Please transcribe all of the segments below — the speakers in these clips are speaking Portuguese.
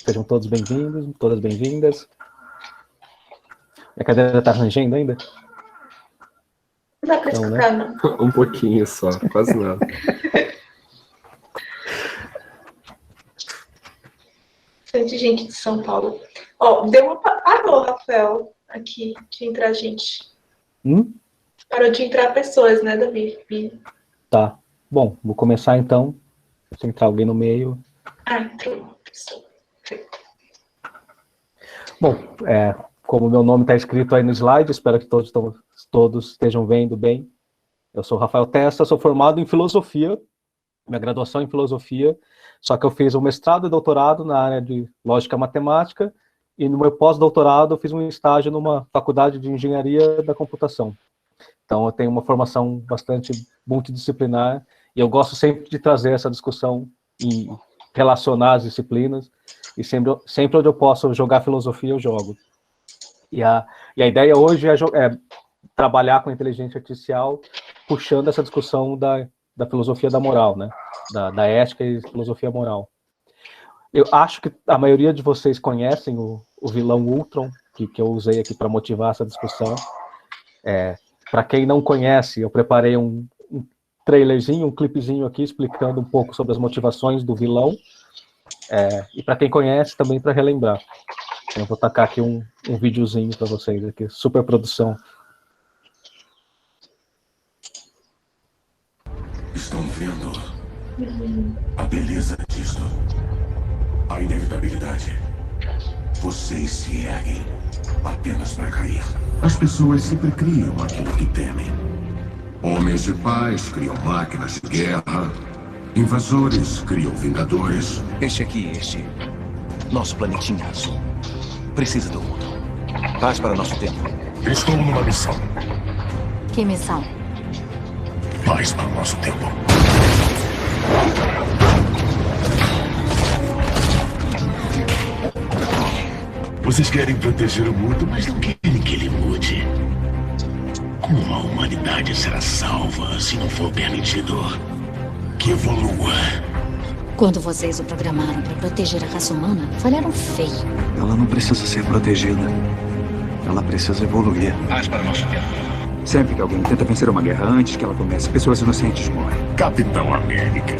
Sejam todos bem-vindos, todas bem-vindas. Minha cadeira está rangendo ainda? Não dá para escutar, né? Um pouquinho só, quase nada. Bastante gente de São Paulo. Ó, deu uma... Parou, Rafael, aqui, de entrar gente. Parou de entrar pessoas, né, Davi? Tá. Bom, vou começar então. Se entrar alguém no meio. Entrou. Bom, como meu nome está escrito aí no slide, espero que todos estejam vendo bem. Eu sou Rafael Testa, sou formado em filosofia, minha graduação em filosofia, só que eu fiz um mestrado e doutorado na área de lógica matemática, e no meu pós-doutorado eu fiz um estágio numa faculdade de engenharia da computação. Então eu tenho uma formação bastante multidisciplinar, e eu gosto sempre de trazer essa discussão e relacionar as disciplinas, e sempre onde eu posso jogar filosofia, eu jogo. E a ideia hoje é trabalhar com a inteligência artificial, puxando essa discussão da filosofia da moral, né? Da ética e filosofia moral. Eu acho que a maioria de vocês conhecem o vilão Ultron, que eu usei aqui para motivar essa discussão. Para quem não conhece, eu preparei um trailerzinho, um clipezinho aqui, explicando um pouco sobre as motivações do vilão. E para quem conhece, também para relembrar. Eu vou tacar aqui um videozinho para vocês, aqui, super produção. Estão vendo a beleza disto? A inevitabilidade. Vocês se erguem apenas para cair. As pessoas sempre criam aquilo que temem. Homens de paz criam máquinas de guerra. Invasores criam vingadores. Este. Nosso planetinha azul. Precisa do outro. Paz para nosso tempo. Estou numa missão. Que missão? Paz para o nosso tempo. Vocês querem proteger o mundo, mas não querem que ele mude. Como a humanidade será salva se não for permitido que evolua? Quando vocês o programaram para proteger a raça humana, falharam feio. Ela não precisa ser protegida. Ela precisa evoluir. Paz para nosso tempo. Sempre que alguém tenta vencer uma guerra antes que ela comece, pessoas inocentes morrem. Capitão América,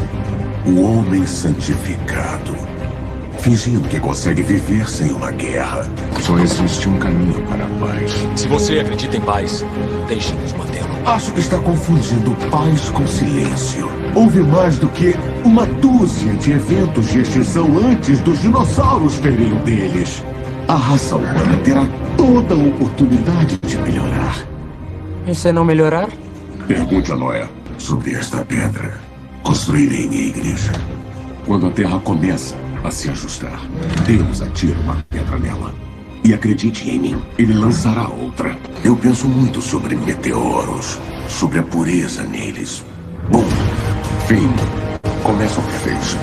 o homem santificado, fingindo que consegue viver sem uma guerra. Só existe um caminho para a paz. Se você acredita em paz, deixe-nos mantê-lo. Acho que está confundindo paz com silêncio. Houve mais do que uma dúzia de eventos de extinção antes dos dinossauros terem um deles. A raça humana terá toda a oportunidade de melhorar. E se não melhorar? Pergunte a Noé sobre esta pedra. Construirei minha igreja. Quando a Terra começa a se ajustar, Deus atira uma pedra nela. E acredite em mim, ele lançará outra. Eu penso muito sobre meteoros, sobre a pureza neles. Bom, fim. Começam perfeitos.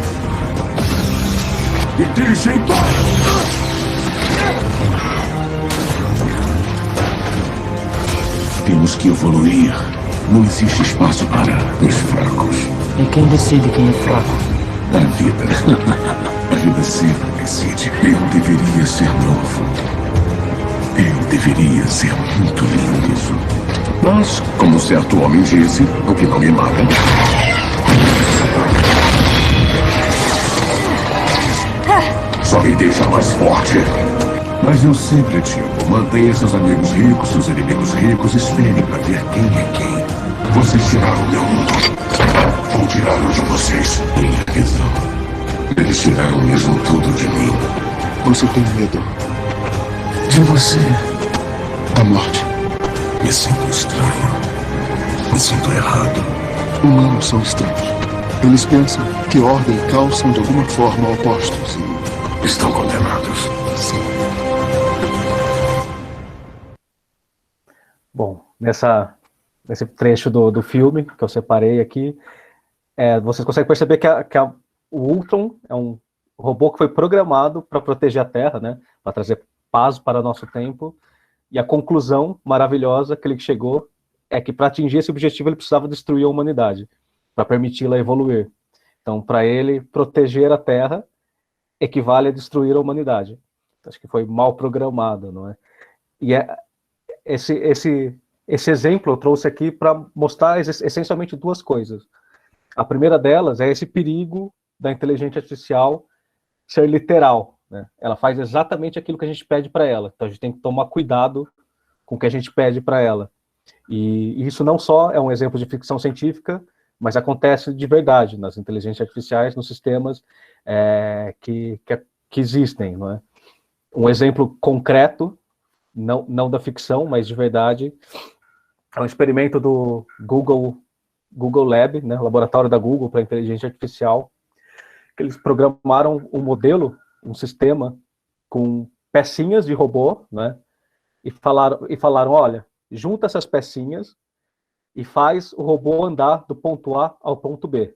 E dirigem Temos que evoluir. Não existe espaço para os fracos. E quem decide quem é fraco? A vida. A vida sempre decide. Eu deveria ser novo. Eu deveria ser muito lindo. Mas, como certo homem disse, o que não me mata. Só me deixa mais forte. Mas eu sempre digo, mantenha seus amigos ricos, seus inimigos ricos, esperem para ver quem é quem. Vocês tiraram o meu mundo. Vou tirar o de vocês. Tenha razão. Eles tiraram mesmo tudo de mim. Você tem medo De você. Da morte. Me sinto estranho. Me sinto errado. Humanos são estranhos. Eles pensam que ordem e caos são de alguma forma opostos. Estão condenados. Sim. Bom, nesse trecho do filme que eu separei aqui, vocês conseguem perceber que o Ultron é um robô que foi programado para proteger a Terra, né, para trazer paz para nosso tempo, e a conclusão maravilhosa que ele chegou é que para atingir esse objetivo ele precisava destruir a humanidade, para permiti-la evoluir. Então, para ele proteger a Terra, equivale a destruir a humanidade. Acho que foi mal programado, não é? E esse exemplo eu trouxe aqui para mostrar essencialmente duas coisas. A primeira delas é esse perigo da inteligência artificial ser literal, né? Ela faz exatamente aquilo que a gente pede para ela. Então a gente tem que tomar cuidado com o que a gente pede para ela. E isso não só é um exemplo de ficção científica, mas acontece de verdade nas inteligências artificiais, nos sistemas que existem, não é? Um exemplo concreto, não da ficção, mas de verdade, é um experimento do Google Lab, né, laboratório da Google para inteligência artificial, que eles programaram um modelo, um sistema com pecinhas de robô, né, e falaram, olha, junta essas pecinhas e faz o robô andar do ponto A ao ponto B.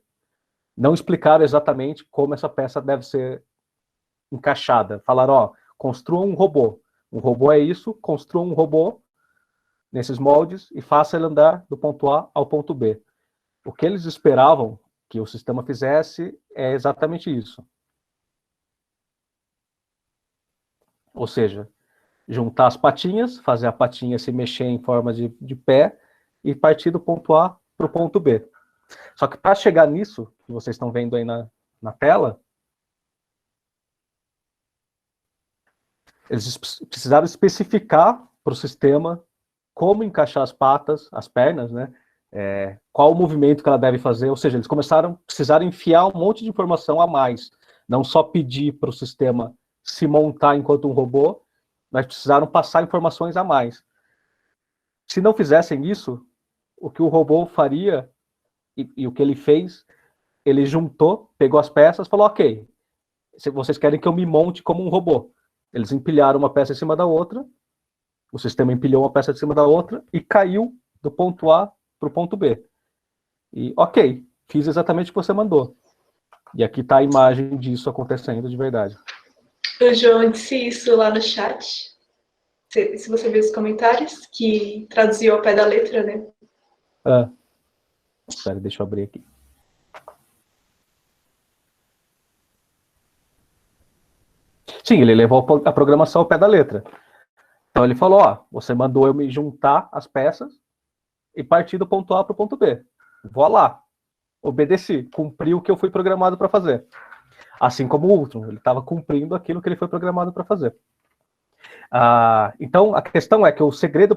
Não explicaram exatamente como essa peça deve ser encaixada. Falaram, ó, construa um robô. Um robô é isso, construa um robô nesses moldes e faça ele andar do ponto A ao ponto B. O que eles esperavam que o sistema fizesse é exatamente isso. Ou seja, juntar as patinhas, fazer a patinha se mexer em forma de pé e partir do ponto A para o ponto B. Só que para chegar nisso, que vocês estão vendo aí na tela, eles precisaram especificar para o sistema como encaixar as patas, as pernas, né? Qual o movimento que ela deve fazer, ou seja, eles precisaram enfiar um monte de informação a mais, não só pedir para o sistema se montar enquanto um robô, mas precisaram passar informações a mais. Se não fizessem isso, o que o robô faria, e o que ele fez, ele juntou, pegou as peças, falou, ok, se vocês querem que eu me monte como um robô. Eles empilharam uma peça em cima da outra, o sistema empilhou uma peça em cima da outra e caiu do ponto A para o ponto B. E, ok, fiz exatamente o que você mandou. E aqui está a imagem disso acontecendo de verdade. O João disse isso lá no chat. Se você ver os comentários, que traduziu ao pé da letra, né? Espera, deixa eu abrir aqui. Sim, ele levou a programação ao pé da letra. Então ele falou, ó, você mandou eu me juntar as peças e partir do ponto A para o ponto B. Vou lá. Obedeci, cumpri o que eu fui programado para fazer. Assim como o Ultron, ele estava cumprindo aquilo que ele foi programado para fazer. Então, a questão é que o segredo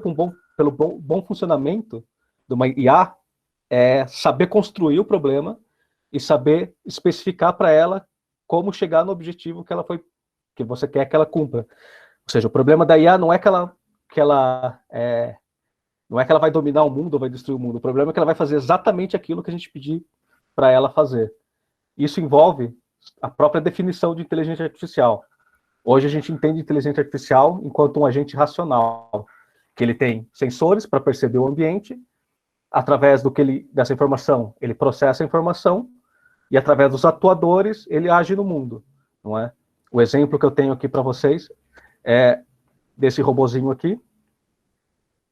pelo bom funcionamento de uma IA é saber construir o problema e saber especificar para ela como chegar no objetivo que você quer que ela cumpra. Ou seja, o problema da IA não é que ela vai dominar o mundo ou vai destruir o mundo. O problema é que ela vai fazer exatamente aquilo que a gente pedir para ela fazer. Isso envolve a própria definição de inteligência artificial. Hoje a gente entende inteligência artificial enquanto um agente racional, que ele tem sensores para perceber o ambiente, através dessa informação, ele processa a informação, e através dos atuadores, ele age no mundo, não é? O exemplo que eu tenho aqui para vocês é desse robozinho aqui,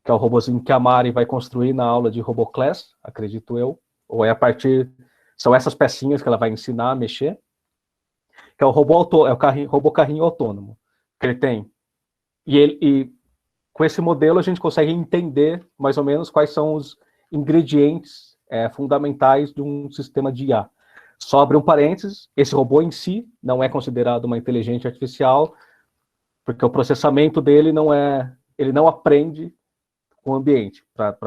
que é o robozinho que a Mari vai construir na aula de RoboClass, acredito eu, ou são essas pecinhas que ela vai ensinar a mexer, que é o robô carrinho autônomo que ele tem. E com esse modelo a gente consegue entender mais ou menos quais são os ingredientes fundamentais de um sistema de IA. Só abre um parênteses, esse robô em si não é considerado uma inteligência artificial, porque o processamento dele ele não aprende com o ambiente. Para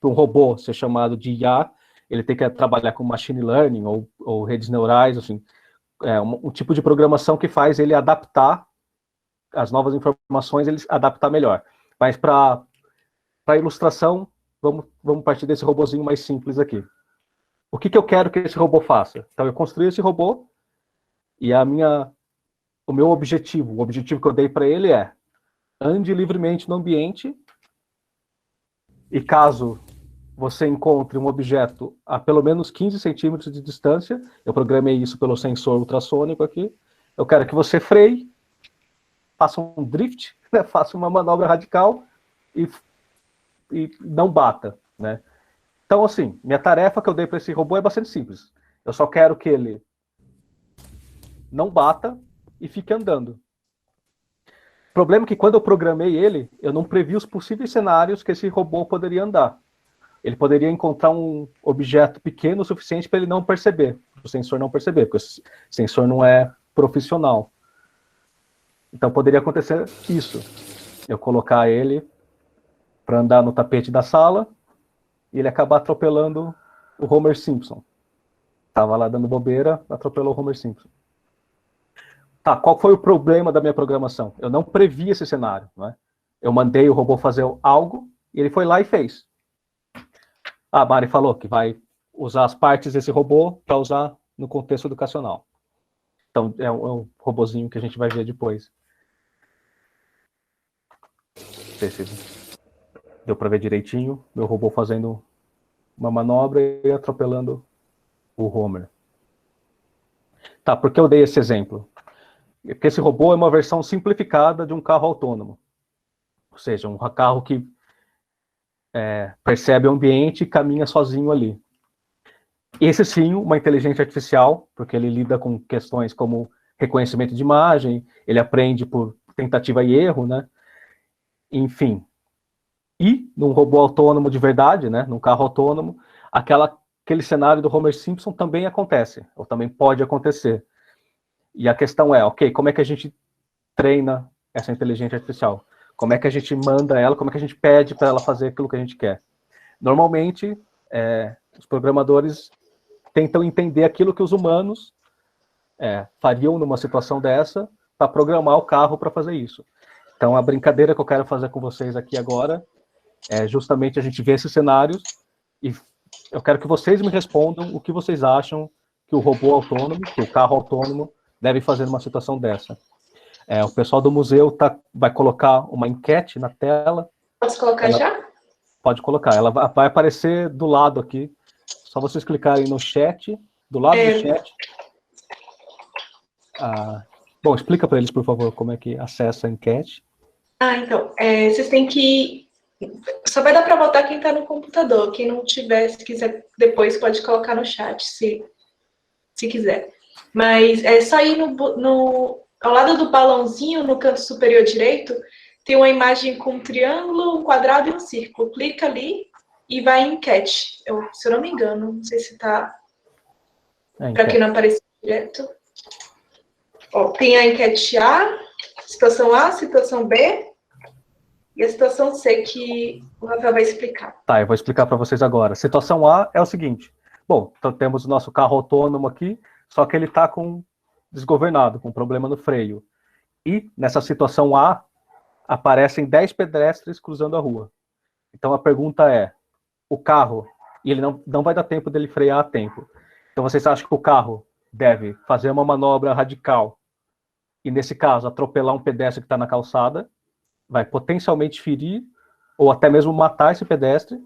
um robô ser chamado de IA, ele tem que trabalhar com machine learning ou redes neurais, assim, um tipo de programação que faz ele adaptar as novas informações, ele adaptar melhor. Mas para ilustração, vamos partir desse robozinho mais simples aqui. O que eu quero que esse robô faça? Então, eu construí esse robô e o meu objetivo, o objetivo que eu dei para ele é ande livremente no ambiente e caso você encontre um objeto a pelo menos 15 centímetros de distância, eu programei isso pelo sensor ultrassônico aqui, eu quero que você freie, faça um drift, né, faça uma manobra radical e não bata, né? Então, assim, minha tarefa que eu dei para esse robô é bastante simples. Eu só quero que ele não bata e fique andando. O problema é que quando eu programei ele, eu não previ os possíveis cenários que esse robô poderia andar. Ele poderia encontrar um objeto pequeno o suficiente para ele não perceber, o sensor não perceber, porque o sensor não é profissional. Então poderia acontecer isso. Eu colocar ele para andar no tapete da sala e ele acabar atropelando o Homer Simpson. Estava lá dando bobeira, atropelou o Homer Simpson. Tá, qual foi o problema da minha programação? Eu não previ esse cenário, né? Eu mandei o robô fazer algo e ele foi lá e fez. A Mari falou que vai usar as partes desse robô para usar no contexto educacional. Então, é um robozinho que a gente vai ver depois. Não sei se deu para ver direitinho. Meu robô fazendo uma manobra e atropelando o Homer. Tá, por que eu dei esse exemplo? Porque esse robô é uma versão simplificada de um carro autônomo. Ou seja, um carro que percebe o ambiente e caminha sozinho ali. Esse sim, uma inteligência artificial, porque ele lida com questões como reconhecimento de imagem, ele aprende por tentativa e erro, né? Enfim. E num robô autônomo de verdade, né? Num carro autônomo, aquele cenário do Homer Simpson também acontece, ou também pode acontecer. E a questão é, ok, como é que a gente treina essa inteligência artificial? Como é que a gente manda ela, como é que a gente pede para ela fazer aquilo que a gente quer? Normalmente, os programadores tentam entender aquilo que os humanos fariam numa situação dessa para programar o carro para fazer isso. Então, a brincadeira que eu quero fazer com vocês aqui agora é justamente a gente ver esses cenários e eu quero que vocês me respondam o que vocês acham que o robô autônomo, que o carro autônomo deve fazer numa situação dessa. O pessoal do museu vai colocar uma enquete na tela. Posso colocar já? Pode colocar. Ela vai aparecer do lado aqui. Só vocês clicarem no chat, do lado do chat. Bom, explica para eles, por favor, como é que acessa a enquete. Então, vocês têm que... Só vai dar para votar quem está no computador. Quem não tiver, se quiser, depois pode colocar no chat, se quiser. Mas é só ir ao lado do balãozinho, no canto superior direito, tem uma imagem com um triângulo, um quadrado e um círculo. Clica ali e vai em enquete. Se eu não me engano, não sei se está... Para quem não apareceu direto. Tem a enquete A, situação B e a situação C, que o Rafael vai explicar. Tá, eu vou explicar para vocês agora. Situação A é o seguinte. Bom, então temos o nosso carro autônomo aqui, só que ele está desgovernado, com problema no freio. E, nessa situação A, aparecem 10 pedestres cruzando a rua. Então, a pergunta é, o carro, e ele não vai dar tempo dele frear a tempo. Então, vocês acham que o carro deve fazer uma manobra radical e, nesse caso, atropelar um pedestre que está na calçada, vai potencialmente ferir ou até mesmo matar esse pedestre,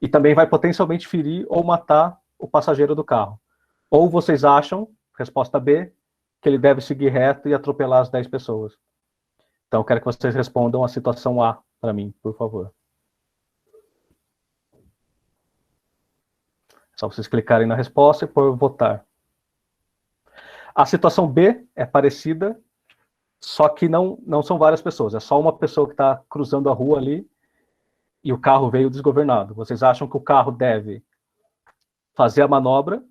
e também vai potencialmente ferir ou matar o passageiro do carro. Ou vocês acham, resposta B, que ele deve seguir reto e atropelar as 10 pessoas. Então, eu quero que vocês respondam a situação A para mim, por favor. Só vocês clicarem na resposta e por votar. A situação B é parecida, só que não são várias pessoas. É só uma pessoa que está cruzando a rua ali e o carro veio desgovernado. Vocês acham que o carro deve fazer a manobra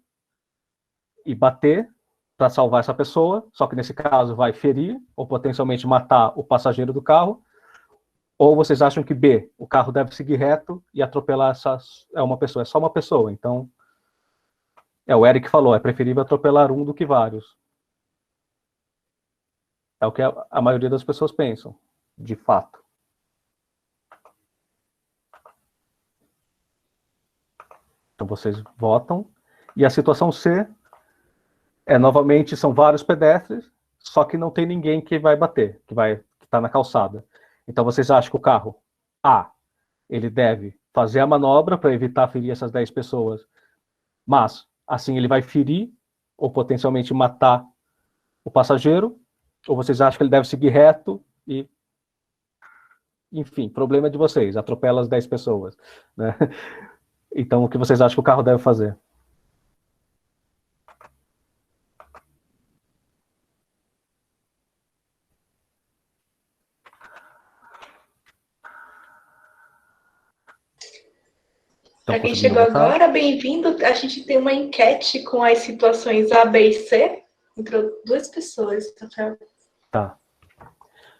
e bater para salvar essa pessoa, só que nesse caso vai ferir ou potencialmente matar o passageiro do carro, ou vocês acham que B, o carro deve seguir reto e atropelar uma pessoa, é só uma pessoa, então o Eric falou, é preferível atropelar um do que vários. É o que a maioria das pessoas pensam, de fato. Então vocês votam, e a situação C novamente, são vários pedestres, só que não tem ninguém que vai bater, que está na calçada. Então, vocês acham que o carro, A, ele deve fazer a manobra para evitar ferir essas 10 pessoas, mas, assim, ele vai ferir ou potencialmente matar o passageiro, ou vocês acham que ele deve seguir reto e, enfim, problema de vocês, atropela as 10 pessoas, né? Então, o que vocês acham que o carro deve fazer? Estão Pra quem conseguindo chegou votar? agora, bem-vindo. A gente tem uma enquete com as situações A, B e C. Entrou 2 pessoas. Tá.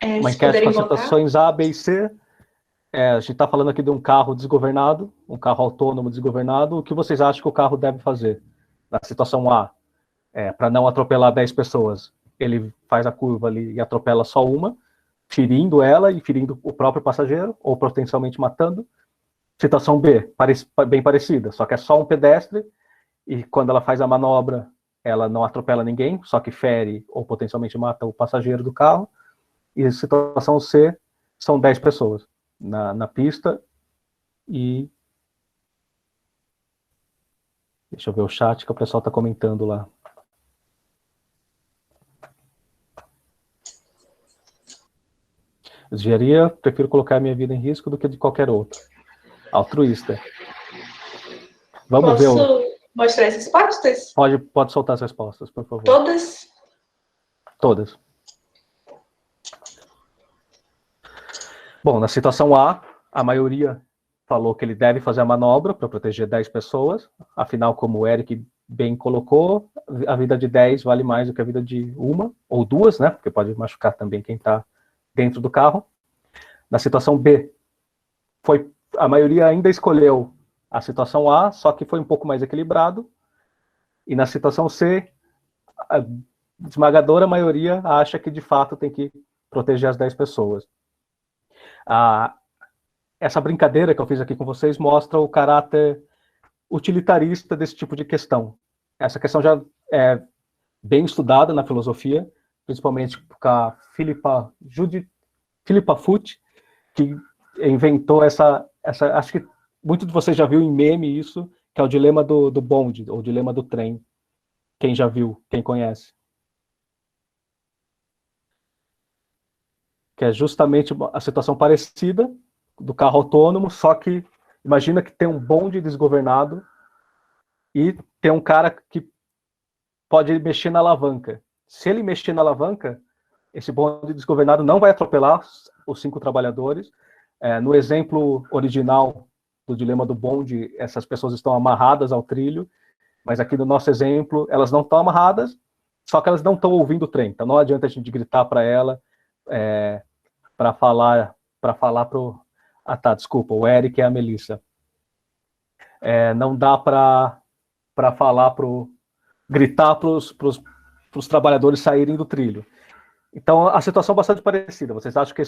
Uma Se enquete com puderem as votar. situações A, B e C. A gente está falando aqui de um carro desgovernado, um carro autônomo desgovernado. O que vocês acham que o carro deve fazer? Na situação A, para não atropelar 10 pessoas, ele faz a curva ali e atropela só uma, ferindo ela e ferindo o próprio passageiro, ou potencialmente matando. Situação B, bem parecida, só que é só um pedestre, e quando ela faz a manobra, ela não atropela ninguém, só que fere ou potencialmente mata o passageiro do carro. E situação C, são 10 pessoas na pista. E deixa eu ver o chat que o pessoal está comentando lá. Engenharia, prefiro colocar a minha vida em risco do que de qualquer outro. Altruísta. Vamos ver. Posso mostrar as respostas? Pode soltar as respostas, por favor. Todas? Todas. Bom, na situação a maioria falou que ele deve fazer a manobra para proteger 10 pessoas. Afinal, como o Eric bem colocou, a vida de 10 vale mais do que a vida de uma ou duas, né? Porque pode machucar também quem está dentro do carro. Na situação B, a maioria ainda escolheu a situação A, só que foi um pouco mais equilibrado. E na situação C, a esmagadora maioria acha que de fato tem que proteger as 10 pessoas. Essa brincadeira que eu fiz aqui com vocês mostra o caráter utilitarista desse tipo de questão. Essa questão já é bem estudada na filosofia, principalmente com a Philippa Foot, que inventou essa. Acho que muito de vocês já viu em meme isso, que é o dilema do bonde, ou o dilema do trem. Quem já viu, quem conhece. Que é justamente a situação parecida do carro autônomo, só que imagina que tem um bonde desgovernado e tem um cara que pode mexer na alavanca. Se ele mexer na alavanca, esse bonde desgovernado não vai atropelar os 5 trabalhadores. No exemplo original do dilema do bonde, essas pessoas estão amarradas ao trilho, mas aqui no nosso exemplo, elas não estão amarradas, só que elas não estão ouvindo o trem. Então não adianta a gente gritar para ela, para falar pro... Ah, tá, desculpa, o Eric e a Melissa. Não dá para falar gritar para os trabalhadores saírem do trilho. Então, a situação é bastante parecida. Vocês acham que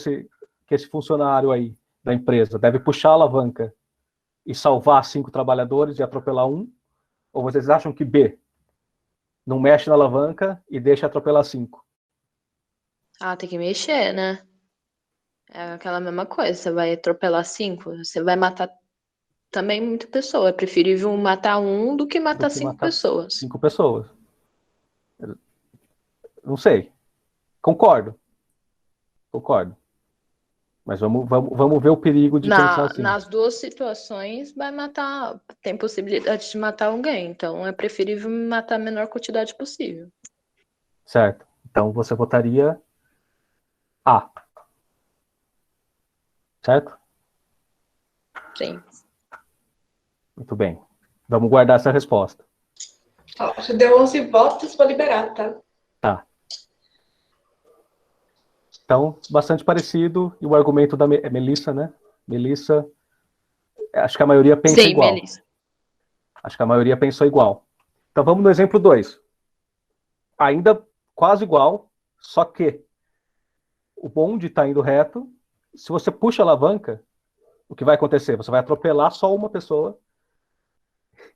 esse funcionário aí da empresa deve puxar a alavanca e salvar 5 trabalhadores e atropelar um? Ou vocês acham que B, não mexe na alavanca e deixa atropelar 5? Tem que mexer, né? É aquela mesma coisa, você vai atropelar 5, você vai matar também muita pessoa. É preferível matar um do que matar 5 pessoas. 5 pessoas. Não sei. Concordo. Mas vamos ver o perigo de pensar assim. Nas duas situações, tem possibilidade de matar alguém. Então, é preferível matar a menor quantidade possível. Certo. Então, você votaria A. Certo? Sim. Muito bem. Vamos guardar essa resposta. Já deu 11 votos, vou liberar, tá? Tá. Então, bastante parecido. E o argumento da Melissa, né? Melissa, acho que a maioria pensa igual. Melissa. Acho que a maioria pensou igual. Então, vamos no exemplo 2. Ainda quase igual, só que o bonde está indo reto. Se você puxa a alavanca, o que vai acontecer? Você vai atropelar só uma pessoa.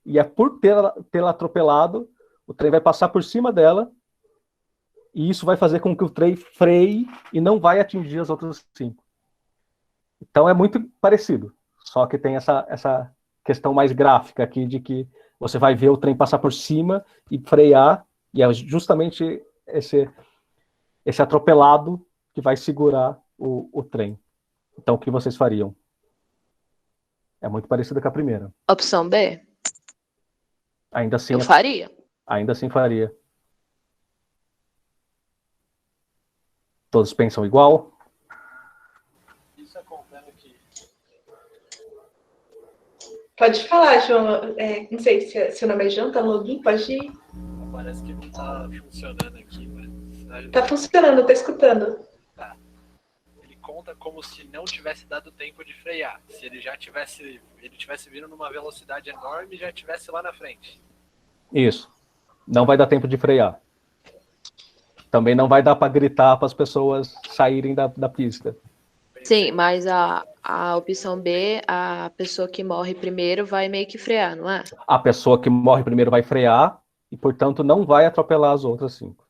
E por tê-la atropelado, o trem vai passar por cima dela. E isso vai fazer com que o trem freie e não vai atingir as outras 5. Então é muito parecido. Só que tem essa questão mais gráfica aqui de que você vai ver o trem passar por cima e frear. E é justamente esse atropelado que vai segurar o trem. Então o que vocês fariam? É muito parecido com a primeira. Opção B? Ainda assim, eu faria. Ainda assim faria. Todos pensam igual? Isso é contando que Pode falar, João. Não sei se seu nome é João, tá no login, pode ir. Parece que não tá funcionando aqui, mas... Tá funcionando, eu tô escutando. Tá. Ele conta como se não tivesse dado tempo de frear. Se ele já tivesse vindo numa velocidade enorme e já tivesse lá na frente. Isso. Não vai dar tempo de frear. Também não vai dar para gritar para as pessoas saírem da pista. Sim, mas a opção B, a pessoa que morre primeiro vai meio que frear, não é? A pessoa que morre primeiro vai frear e, portanto, não vai atropelar as outras 5.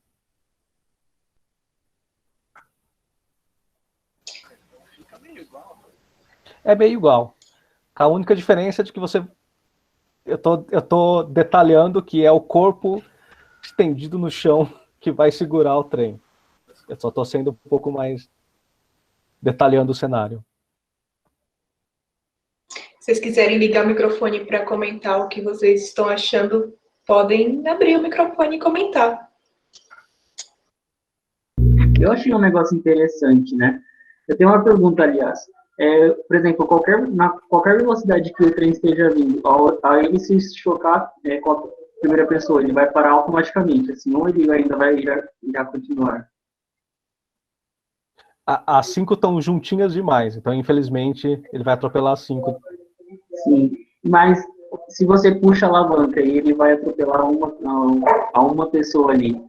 Fica meio igual. É meio igual. A única diferença é de que eu tô detalhando que é o corpo estendido no chão que vai segurar o trem. Eu só tô sendo um pouco mais detalhando o cenário. Se vocês quiserem ligar o microfone para comentar o que vocês estão achando, podem abrir o microfone e comentar. Eu achei um negócio interessante, né? Eu tenho uma pergunta, aliás. Por exemplo, qualquer velocidade que o trem esteja vindo, ao ele se chocar com a primeira pessoa, ele vai parar automaticamente, assim, ou ele ainda vai já continuar? As 5 estão juntinhas demais, então, infelizmente, ele vai atropelar as 5. Sim, mas se você puxa a alavanca e ele vai atropelar uma pessoa ali,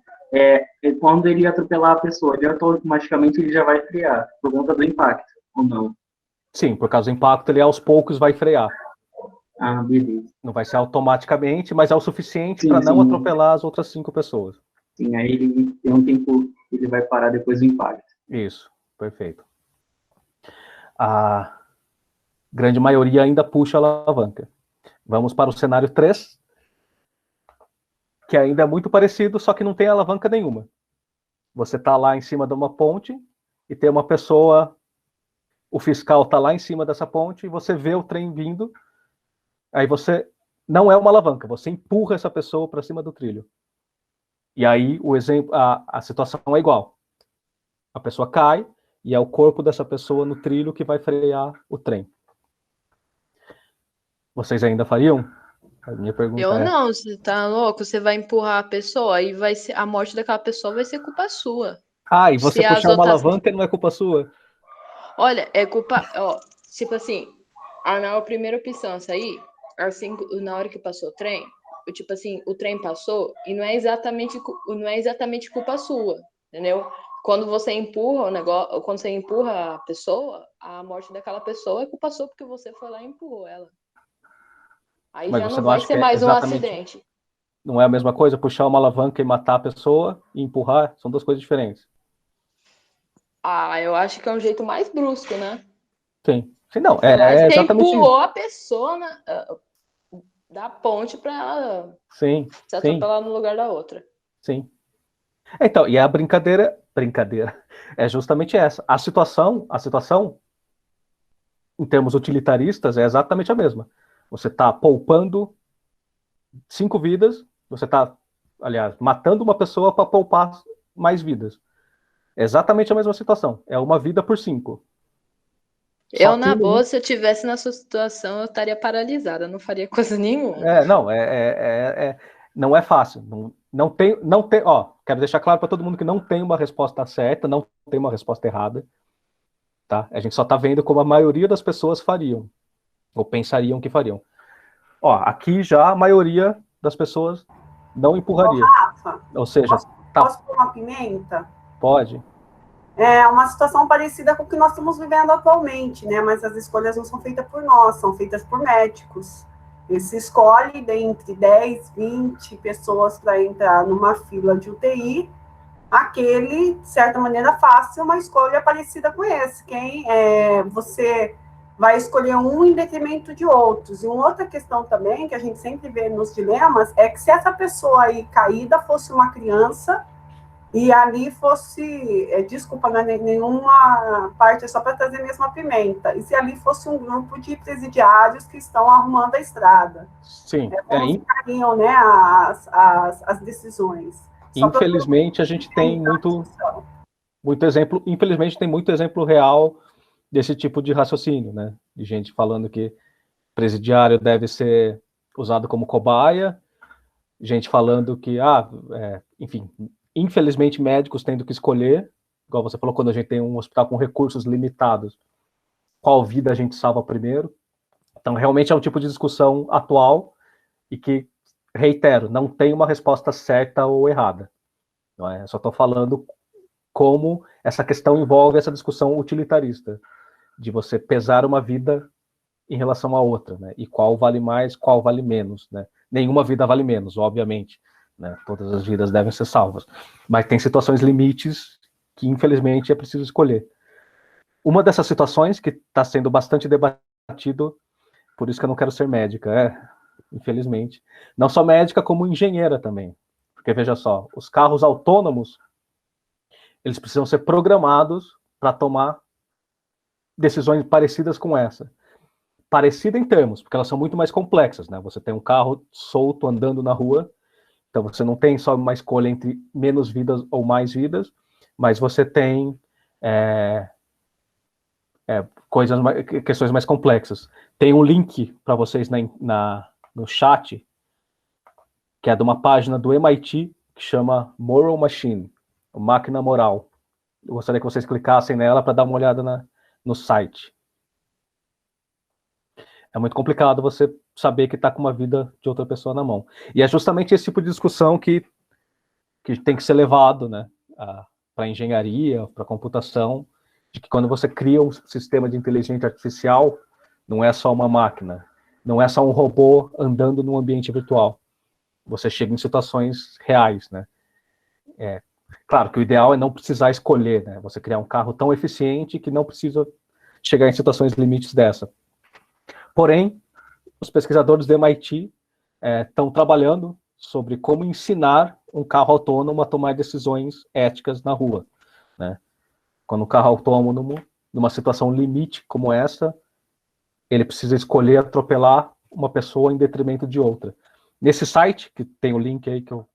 quando ele atropelar a pessoa, automaticamente ele já vai frear, por conta do impacto, ou não? Sim, por causa do impacto, ele aos poucos vai frear. Ah, beleza. Não vai ser automaticamente, mas é o suficiente para não atropelar as outras 5 pessoas. Sim, aí ele tem um tempo que ele vai parar depois do impacto. Isso, perfeito. A grande maioria ainda puxa a alavanca. Vamos para o cenário 3, que ainda é muito parecido, só que não tem alavanca nenhuma. Você está lá em cima de uma ponte e tem uma pessoa, o fiscal está lá em cima dessa ponte e você vê o trem vindo, aí você, não é uma alavanca, você empurra essa pessoa para cima do trilho. E aí a situação é igual. A pessoa cai e é o corpo dessa pessoa no trilho que vai frear o trem. Vocês ainda fariam? A minha pergunta Eu não, você tá louco? Você vai empurrar a pessoa e a morte daquela pessoa vai ser culpa sua. Ah, e você Se puxar uma outras... alavanca não é culpa sua? Olha, é culpa... tipo assim, na primeira opção sair, assim, na hora que passou o trem, tipo assim, o trem passou e não é exatamente culpa sua, entendeu? Quando você empurra o negócio, quando você empurra a pessoa, a morte daquela pessoa é culpa sua porque você foi lá e empurrou ela. Aí Mas já você não não vai acha ser que é mais um exatamente... acidente. Não é a mesma coisa? Puxar uma alavanca e matar a pessoa e empurrar? São duas coisas diferentes. Eu acho que é um jeito mais brusco, né? Sim. Sim, não, Você exatamente empurrou isso. a pessoa da ponte para ela Sim, se atropelar no lugar da outra. Sim. Então, e a brincadeira é justamente essa. A situação, em termos utilitaristas, é exatamente a mesma. Você está poupando 5 vidas, você está, aliás, matando uma pessoa para poupar mais vidas. É exatamente a mesma situação. É uma vida por 5. Na boa, se eu tivesse na sua situação, eu estaria paralisada, não faria coisa nenhuma. Não é fácil. Não tem, quero deixar claro para todo mundo que não tem uma resposta certa, não tem uma resposta errada. Tá? A gente só está vendo como a maioria das pessoas fariam, ou pensariam que fariam. Aqui já a maioria das pessoas não empurraria. Rafa, ou seja, posso pôr uma pimenta? Pode. É uma situação parecida com o que nós estamos vivendo atualmente, né? Mas as escolhas não são feitas por nós, são feitas por médicos. Ele se escolhe dentre 10, 20 pessoas para entrar numa fila de UTI, aquele, de certa maneira, fácil, uma escolha parecida com esse. Você vai escolher um em detrimento de outros. E uma outra questão também, que a gente sempre vê nos dilemas, é que se essa pessoa aí caída fosse uma criança, e ali fosse, desculpa, não é nenhuma parte, é só para trazer mesmo a pimenta, e se ali fosse um grupo de presidiários que estão arrumando a estrada. Sim. Como ficariam, né, as decisões. Infelizmente, a gente tem muito exemplo, infelizmente tem muito exemplo real desse tipo de raciocínio, né? De gente falando que presidiário deve ser usado como cobaia, gente falando que, enfim, infelizmente médicos tendo que escolher, igual você falou, quando a gente tem um hospital com recursos limitados, qual vida a gente salva primeiro. Então, realmente é um tipo de discussão atual e que, reitero, não tem uma resposta certa ou errada. Não é? Eu só estou falando como essa questão envolve essa discussão utilitarista, de você pesar uma vida em relação à outra, né? E qual vale mais, qual vale menos, né? Nenhuma vida vale menos, obviamente, né? Todas as vidas devem ser salvas, mas tem situações limites que, infelizmente, é preciso escolher. Uma dessas situações que está sendo bastante debatido, por isso que eu não quero ser médica, infelizmente, não só médica, como engenheira também, porque veja só, os carros autônomos, eles precisam ser programados para tomar decisões parecidas com essa. Parecida em termos, porque elas são muito mais complexas, né? Você tem um carro solto andando na rua, então você não tem só uma escolha entre menos vidas ou mais vidas, mas você tem questões mais complexas. Tem um link para vocês no chat, que é de uma página do MIT, que chama Moral Machine, Máquina Moral. Eu gostaria que vocês clicassem nela para dar uma olhada no site. É muito complicado você saber que está com uma vida de outra pessoa na mão. E é justamente esse tipo de discussão que tem que ser levado, né, para a engenharia, para a computação, de que quando você cria um sistema de inteligência artificial, não é só uma máquina, não é só um robô andando num ambiente virtual. Você chega em situações reais, né? Claro que o ideal é não precisar escolher, né? Você criar um carro tão eficiente que não precisa chegar em situações limites dessa. Porém, os pesquisadores do MIT estão trabalhando sobre como ensinar um carro autônomo a tomar decisões éticas na rua, né? Quando o carro autônomo, numa situação limite como essa, ele precisa escolher atropelar uma pessoa em detrimento de outra. Nesse site, que tem o link aí que eu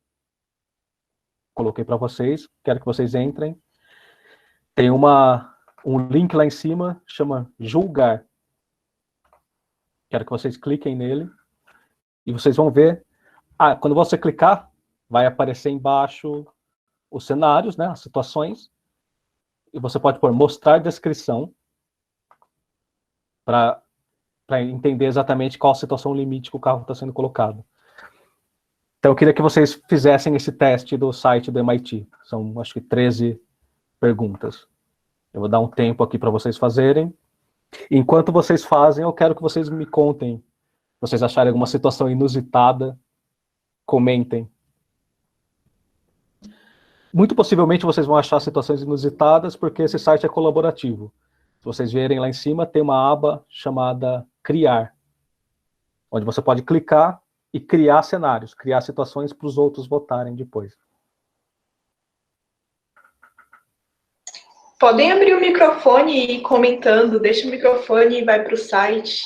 coloquei para vocês, quero que vocês entrem, tem um link lá em cima, chama Julgar. Quero que vocês cliquem nele e vocês vão ver. Quando você clicar, vai aparecer embaixo os cenários, né, as situações, e você pode pôr mostrar descrição para entender exatamente qual a situação limite que o carro está sendo colocado. Então, eu queria que vocês fizessem esse teste do site do MIT. São, acho que, 13 perguntas. Eu vou dar um tempo aqui para vocês fazerem. Enquanto vocês fazem, eu quero que vocês me contem. Se vocês acharem alguma situação inusitada, comentem. Muito possivelmente vocês vão achar situações inusitadas, porque esse site é colaborativo. Se vocês verem lá em cima, tem uma aba chamada Criar, onde você pode clicar e criar cenários, criar situações para os outros votarem depois. Podem abrir o microfone e ir comentando, deixa o microfone e vai para o site.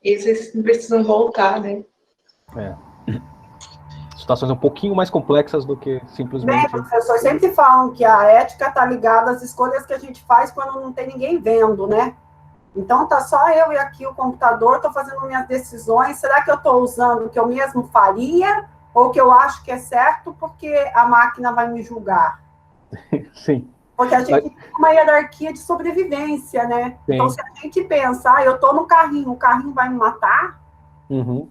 Esses não precisam voltar, né? Situações um pouquinho mais complexas do que simplesmente... Professor, sempre falam que a ética está ligada às escolhas que a gente faz quando não tem ninguém vendo, né? Então, tá só eu e aqui o computador, estou fazendo minhas decisões. Será que eu estou usando o que eu mesmo faria ou que eu acho que é certo porque a máquina vai me julgar? Sim. Porque a gente tem uma hierarquia de sobrevivência, né? Sim. Então, se a gente pensar, eu estou no carrinho, o carrinho vai me matar? Uhum.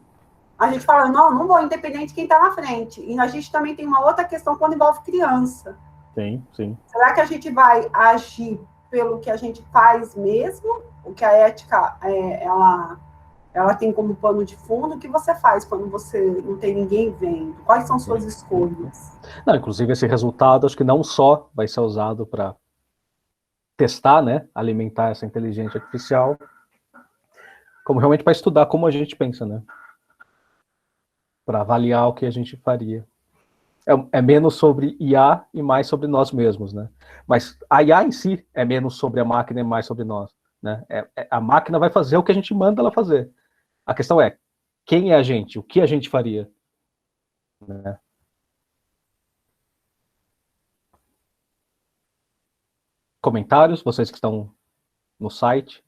A gente fala, não vou, independente de quem está na frente. E a gente também tem uma outra questão quando envolve criança. Sim, sim. Será que a gente vai agir pelo que a gente faz mesmo? O que a ética, ela tem como pano de fundo? O que você faz quando você não tem ninguém vendo? Quais são suas escolhas? Não, inclusive, esse resultado, acho que não só vai ser usado para testar, né, alimentar essa inteligência artificial, como realmente para estudar como a gente pensa, né? Para avaliar o que a gente faria. É menos sobre IA e mais sobre nós mesmos, né? Mas a IA em si é menos sobre a máquina e mais sobre nós, né? A máquina vai fazer o que a gente manda ela fazer. A questão é, quem é a gente? O que a gente faria? Né? Comentários, vocês que estão no site.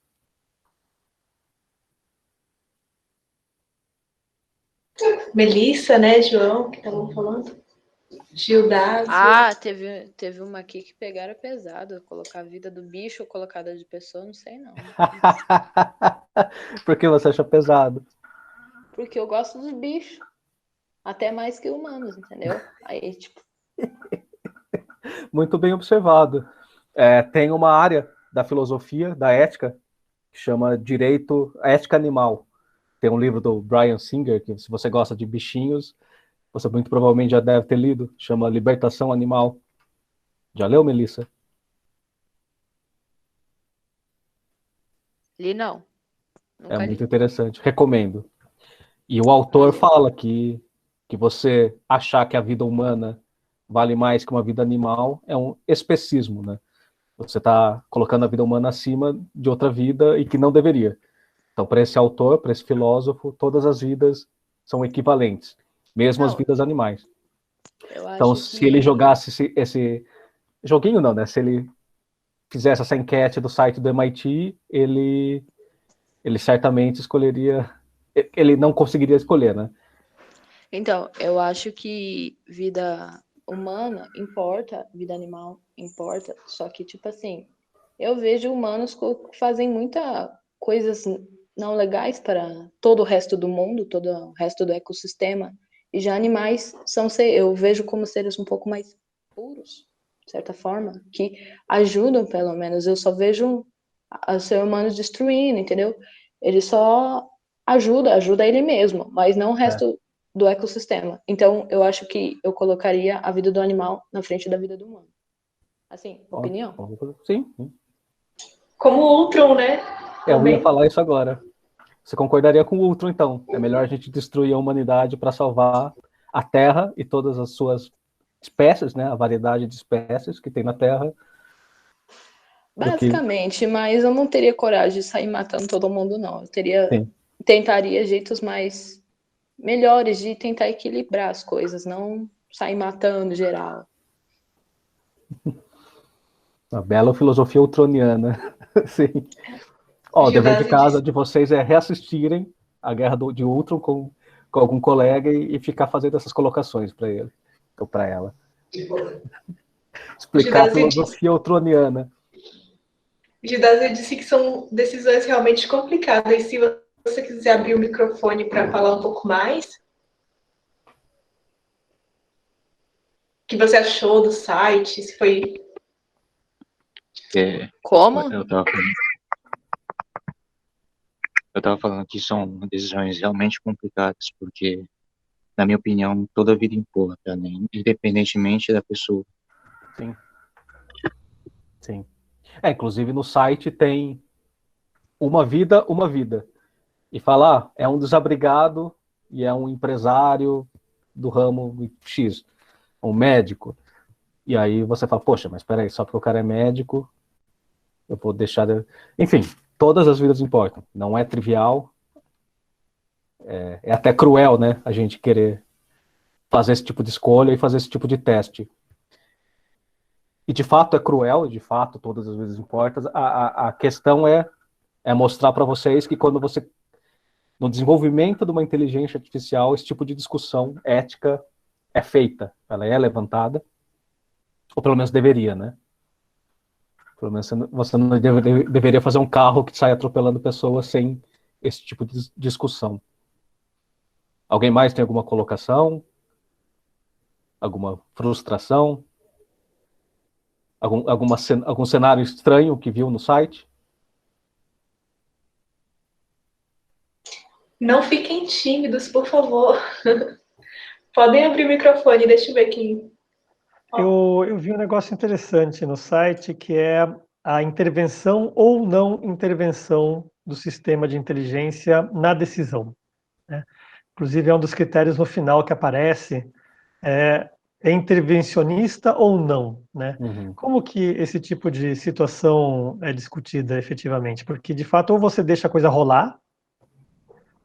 Melissa, né, João, que estavam falando. Gildásio. Ah, teve uma aqui que pegaram pesado. Colocar a vida do bicho ou colocar a de pessoa, não sei não. Por que você acha pesado? Porque eu gosto dos bichos. Até mais que humanos, entendeu? Aí, tipo... Muito bem observado. Tem uma área da filosofia, da ética, que chama Direito Ética Animal. Tem um livro do Bryan Singer, que se você gosta de bichinhos, você muito provavelmente já deve ter lido, chama Libertação Animal. Já leu, Melissa? Li não. Nunca É muito li. interessante, recomendo. E o autor fala que você achar que a vida humana vale mais que uma vida animal é um especismo, né? Você está colocando a vida humana acima de outra vida e que não deveria. Então, para esse autor, para esse filósofo, todas as vidas são equivalentes, mesmo as vidas animais. Então, se ele jogasse esse joguinho, não, né? Se ele fizesse essa enquete do site do MIT, ele certamente escolheria... Ele não conseguiria escolher, né? Então, eu acho que vida humana importa, vida animal importa, só que, tipo assim, eu vejo humanos que fazem muita coisas não legais para todo o resto do mundo, todo o resto do ecossistema, e já animais eu vejo como seres um pouco mais puros, de certa forma, que ajudam, pelo menos. Eu só vejo os seres humanos destruindo, entendeu? Ele só ajuda ele mesmo, mas não o resto do ecossistema. Então, eu acho que eu colocaria a vida do animal na frente da vida do humano. Assim, opinião? Sim. Como o Ultron, né? Eu ia falar isso agora. Você concordaria com o Ultron, então? É melhor a gente destruir a humanidade para salvar a Terra e todas as suas espécies, né? A variedade de espécies que tem na Terra. Basicamente, mas eu não teria coragem de sair matando todo mundo, não. Eu tentaria jeitos mais melhores de tentar equilibrar as coisas, não sair matando geral. Uma bela filosofia ultroniana. Sim. O dever de casa de vocês é reassistirem a Guerra de Ultron com algum colega e ficar fazendo essas colocações para ele ou para ela. Explicar a filosofia ultroniana. Gildásio disse que são decisões realmente complicadas. Se você quiser abrir o microfone para falar um pouco mais, o que você achou do site? Se foi... Como? Eu tava falando que são decisões realmente complicadas, porque, na minha opinião, toda vida importa, né? Independentemente da pessoa. Sim. Inclusive no site tem uma vida. E falar, é um desabrigado e é um empresário do ramo X, um médico. E aí você fala, poxa, mas peraí, só porque o cara é médico, eu vou deixar... Enfim, todas as vidas importam. Não é trivial. É até cruel, né? A gente querer fazer esse tipo de escolha e fazer esse tipo de teste. E de fato é cruel, de fato todas as vidas importam. A questão é mostrar para vocês que quando você... No desenvolvimento de uma inteligência artificial, esse tipo de discussão ética é feita. Ela é levantada. Ou pelo menos deveria, né? Pelo menos você não deveria fazer um carro que sai atropelando pessoas sem esse tipo de discussão. Alguém mais tem alguma colocação? Alguma frustração? Algum cenário estranho que viu no site? Não fiquem tímidos, por favor. Podem abrir o microfone, deixa eu ver quem... Eu vi um negócio interessante no site, que é a intervenção ou não intervenção do sistema de inteligência na decisão, né? Inclusive, é um dos critérios no final que aparece, é intervencionista ou não, né? Como que esse tipo de situação é discutida efetivamente? Porque, de fato, ou você deixa a coisa rolar,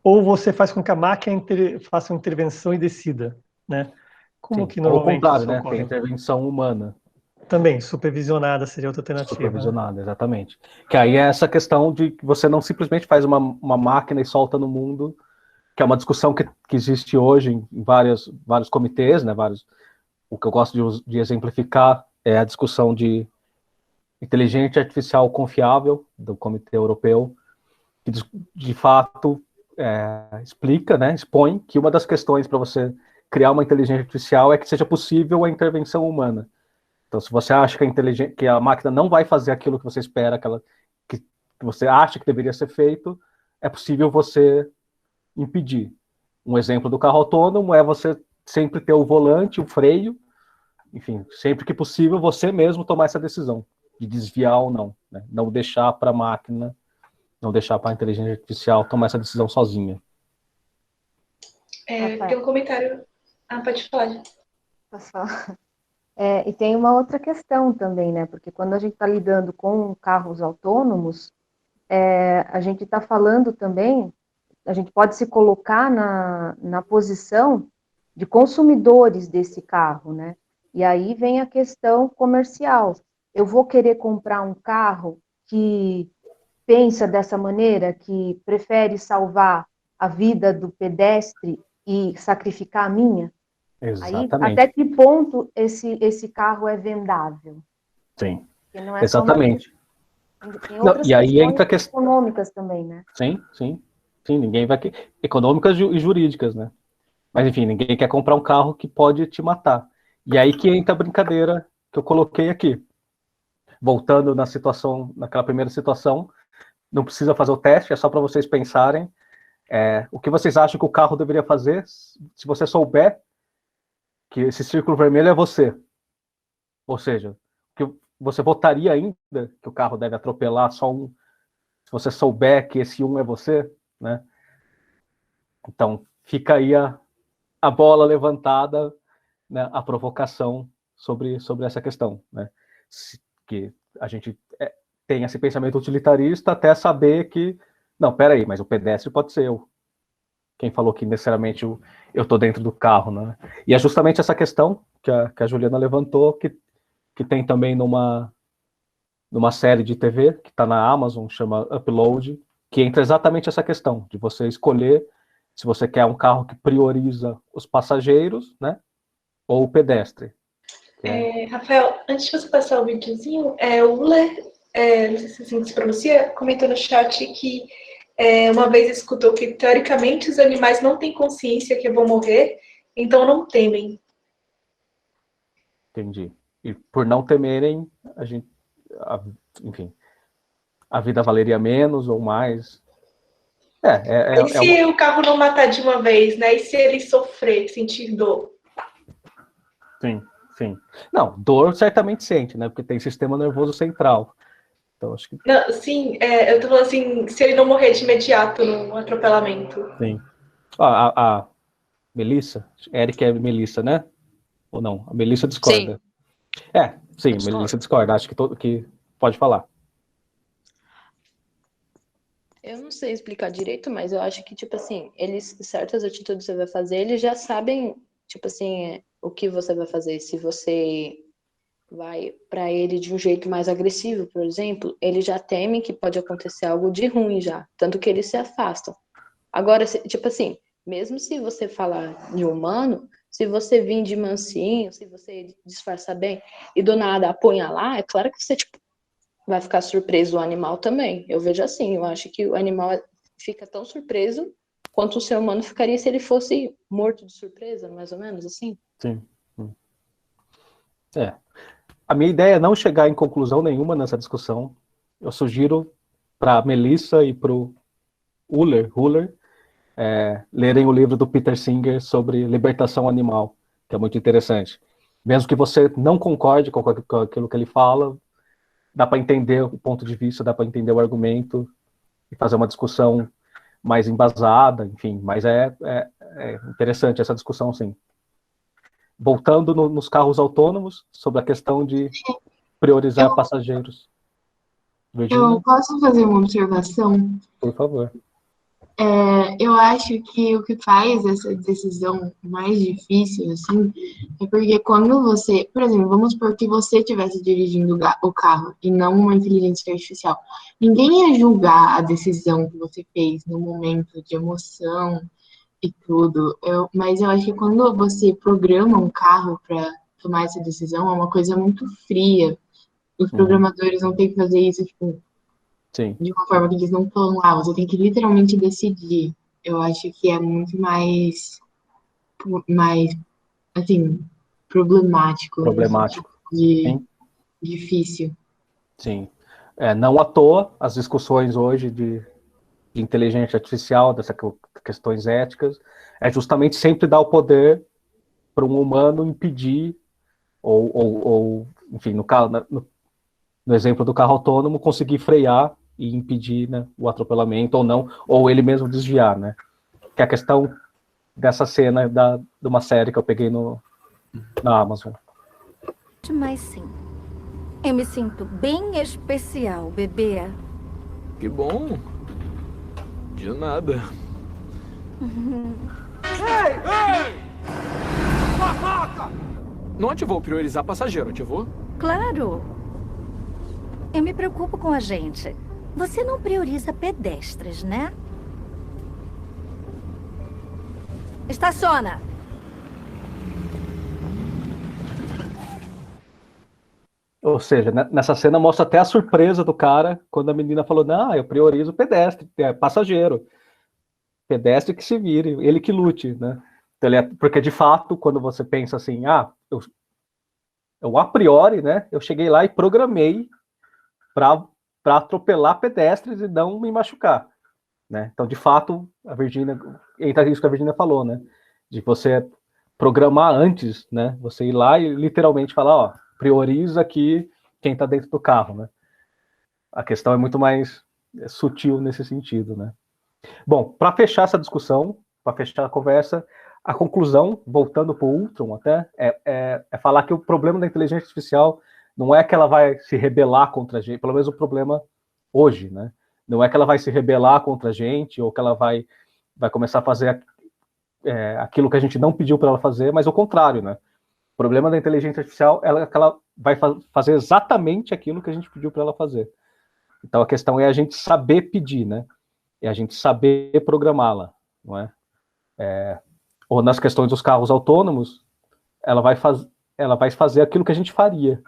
ou você faz com que a máquina faça uma intervenção e decida, né? Como que normalmente ou ao contrário, isso né? ocorre? Tem intervenção humana. Também, supervisionada seria outra alternativa. Supervisionada, exatamente. Que aí é essa questão de que você não simplesmente faz uma máquina e solta no mundo que é uma discussão que existe hoje em vários comitês, né, o que eu gosto de exemplificar é a discussão de inteligência artificial confiável do Comitê Europeu, que de fato explica, né, expõe que uma das questões para você criar uma inteligência artificial é que seja possível a intervenção humana. Então, se você acha que a máquina não vai fazer aquilo que você espera, que você acha que deveria ser feito, é possível você impedir. Um exemplo do carro autônomo é você sempre ter o volante, o freio, enfim, sempre que possível você mesmo tomar essa decisão de desviar ou não, né? Não deixar para a máquina, não deixar para a inteligência artificial tomar essa decisão sozinha. Tem um comentário. Pode falar. Posso falar? E tem uma outra questão também, né? Porque quando a gente está lidando com carros autônomos, a gente está falando também, a gente pode se colocar na posição de consumidores desse carro, né? E aí vem a questão comercial. Eu vou querer comprar um carro que pensa dessa maneira, que prefere salvar a vida do pedestre e sacrificar a minha? Exatamente. Aí, até que ponto esse carro é vendável? Sim, não é exatamente. Tem outras e aí entra a questões econômicas também, né? Sim, ninguém vai... Econômicas e jurídicas, né? Mas, enfim, ninguém quer comprar um carro que pode te matar. E aí que entra a brincadeira que eu coloquei aqui. Voltando naquela primeira situação, não precisa fazer o teste, é só para vocês pensarem o que vocês acham que o carro deveria fazer se você souber que esse círculo vermelho é você. Ou seja, que você votaria ainda que o carro deve atropelar só um, se você souber que esse um é você, né? Então, fica aí a bola levantada, né, a provocação sobre essa questão, né? Que a gente tem esse pensamento utilitarista até saber que, não, peraí, mas o pedestre pode ser eu. Quem falou que necessariamente eu estou dentro do carro, né? E é justamente essa questão que a Juliana levantou, que tem também numa série de TV, que está na Amazon, chama Upload, que entra exatamente essa questão, de você escolher se você quer um carro que prioriza os passageiros, né? Ou o pedestre. Rafael, antes de você passar o videozinho, o Uller, não sei se assim se pronuncia, comentou no chat que uma vez escutou que, teoricamente, os animais não têm consciência que vão morrer, então não temem. Entendi. E por não temerem, enfim, a vida valeria menos ou mais. E se o carro não matar de uma vez, né? E se ele sofrer, sentir dor? Sim. Não, dor certamente sente, né? Porque tem sistema nervoso central. Então, acho que... Não, sim, eu tô falando assim, se ele não morrer de imediato no atropelamento. Sim. A Melissa, Eric é Melissa, né? Ou não? A Melissa discorda. Sim, Melissa discorda. Acho que pode falar. Eu não sei explicar direito, mas eu acho que, tipo assim, certas atitudes que você vai fazer, eles já sabem, tipo assim, o que você vai fazer. Se você vai para ele de um jeito mais agressivo, por exemplo, eles já temem que pode acontecer algo de ruim já, tanto que eles se afastam. Agora, tipo assim, mesmo se você falar de humano, se você vir de mansinho, se você disfarçar bem e do nada apunhalar, é claro que você, tipo, vai ficar surpreso o animal também. Eu vejo assim, eu acho que o animal fica tão surpreso quanto o ser humano ficaria se ele fosse morto de surpresa, mais ou menos assim. Sim. A minha ideia é não chegar em conclusão nenhuma nessa discussão. Eu sugiro para a Melissa e para o Uller lerem o livro do Peter Singer sobre libertação animal, que é muito interessante. Mesmo que você não concorde com aquilo que ele fala, dá para entender o ponto de vista, dá para entender o argumento e fazer uma discussão mais embasada, enfim, mas é interessante essa discussão, sim. Voltando nos carros autônomos, sobre a questão de priorizar passageiros. Virginia? Eu posso fazer uma observação? Por favor. Eu acho que o que faz essa decisão mais difícil, assim, é porque quando você, por exemplo, vamos supor que você estivesse dirigindo o carro e não uma inteligência artificial. Ninguém ia julgar a decisão que você fez no momento de emoção, e tudo, mas eu acho que quando você programa um carro para tomar essa decisão, é uma coisa muito fria. Os programadores não têm que fazer isso, tipo, Sim. de uma forma que eles não estão lá, você tem que literalmente decidir. Eu acho que é muito mais assim, problemático. Problemático. Sim. Difícil. Sim. Não à toa, as discussões hoje de inteligência artificial, dessas questões éticas, é justamente sempre dar o poder para um humano impedir, ou enfim, no exemplo do carro autônomo, conseguir frear e impedir, né, o atropelamento ou não, ou ele mesmo desviar, né? Que é a questão dessa cena de uma série que eu peguei na Amazon. Mas sim, eu me sinto bem especial, bebê. Que bom. De nada. Ei! Ei! Babaca! Não ativou priorizar passageiro, ativou? Claro. Eu me preocupo com a gente. Você não prioriza pedestres, né? Estaciona. Ou seja, nessa cena mostra até a surpresa do cara quando a menina falou, não, eu priorizo pedestre, passageiro. Pedestre que se vire, ele que lute, né? Então, porque de fato, quando você pensa assim, eu a priori, né, eu cheguei lá e programei para atropelar pedestres e não me machucar, né? Então, de fato, entra isso que a Virgínia falou, né? De você programar antes, né? Você ir lá e literalmente falar, ó, prioriza aqui quem está dentro do carro, né? A questão é muito mais sutil nesse sentido, né? Bom, para fechar essa discussão, para fechar a conversa, a conclusão, voltando para o Ultron até, é falar que o problema da inteligência artificial não é que ela vai se rebelar contra a gente, pelo menos o problema hoje, né? Não é que ela vai se rebelar contra a gente, ou que ela vai começar a fazer aquilo que a gente não pediu para ela fazer, mas o contrário, né? O problema da inteligência artificial é que ela vai fazer exatamente aquilo que a gente pediu para ela fazer. Então a questão é a gente saber pedir, né? É a gente saber programá-la, não é? Ou nas questões dos carros autônomos, ela vai fazer aquilo que a gente faria.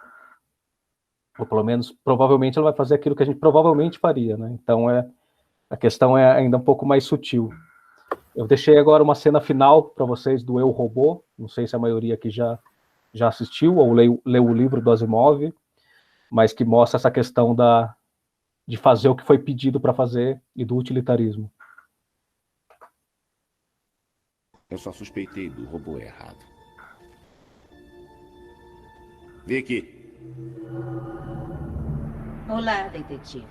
Ou pelo menos, provavelmente, ela vai fazer aquilo que a gente provavelmente faria, né? Então a questão é ainda um pouco mais sutil. Eu deixei agora uma cena final para vocês do Eu, Robô. Não sei se a maioria aqui já assistiu ou leu o livro do Asimov, mas que mostra essa questão de fazer o que foi pedido para fazer e do utilitarismo. Eu só suspeitei do robô errado. Vicky. Olá, detetive.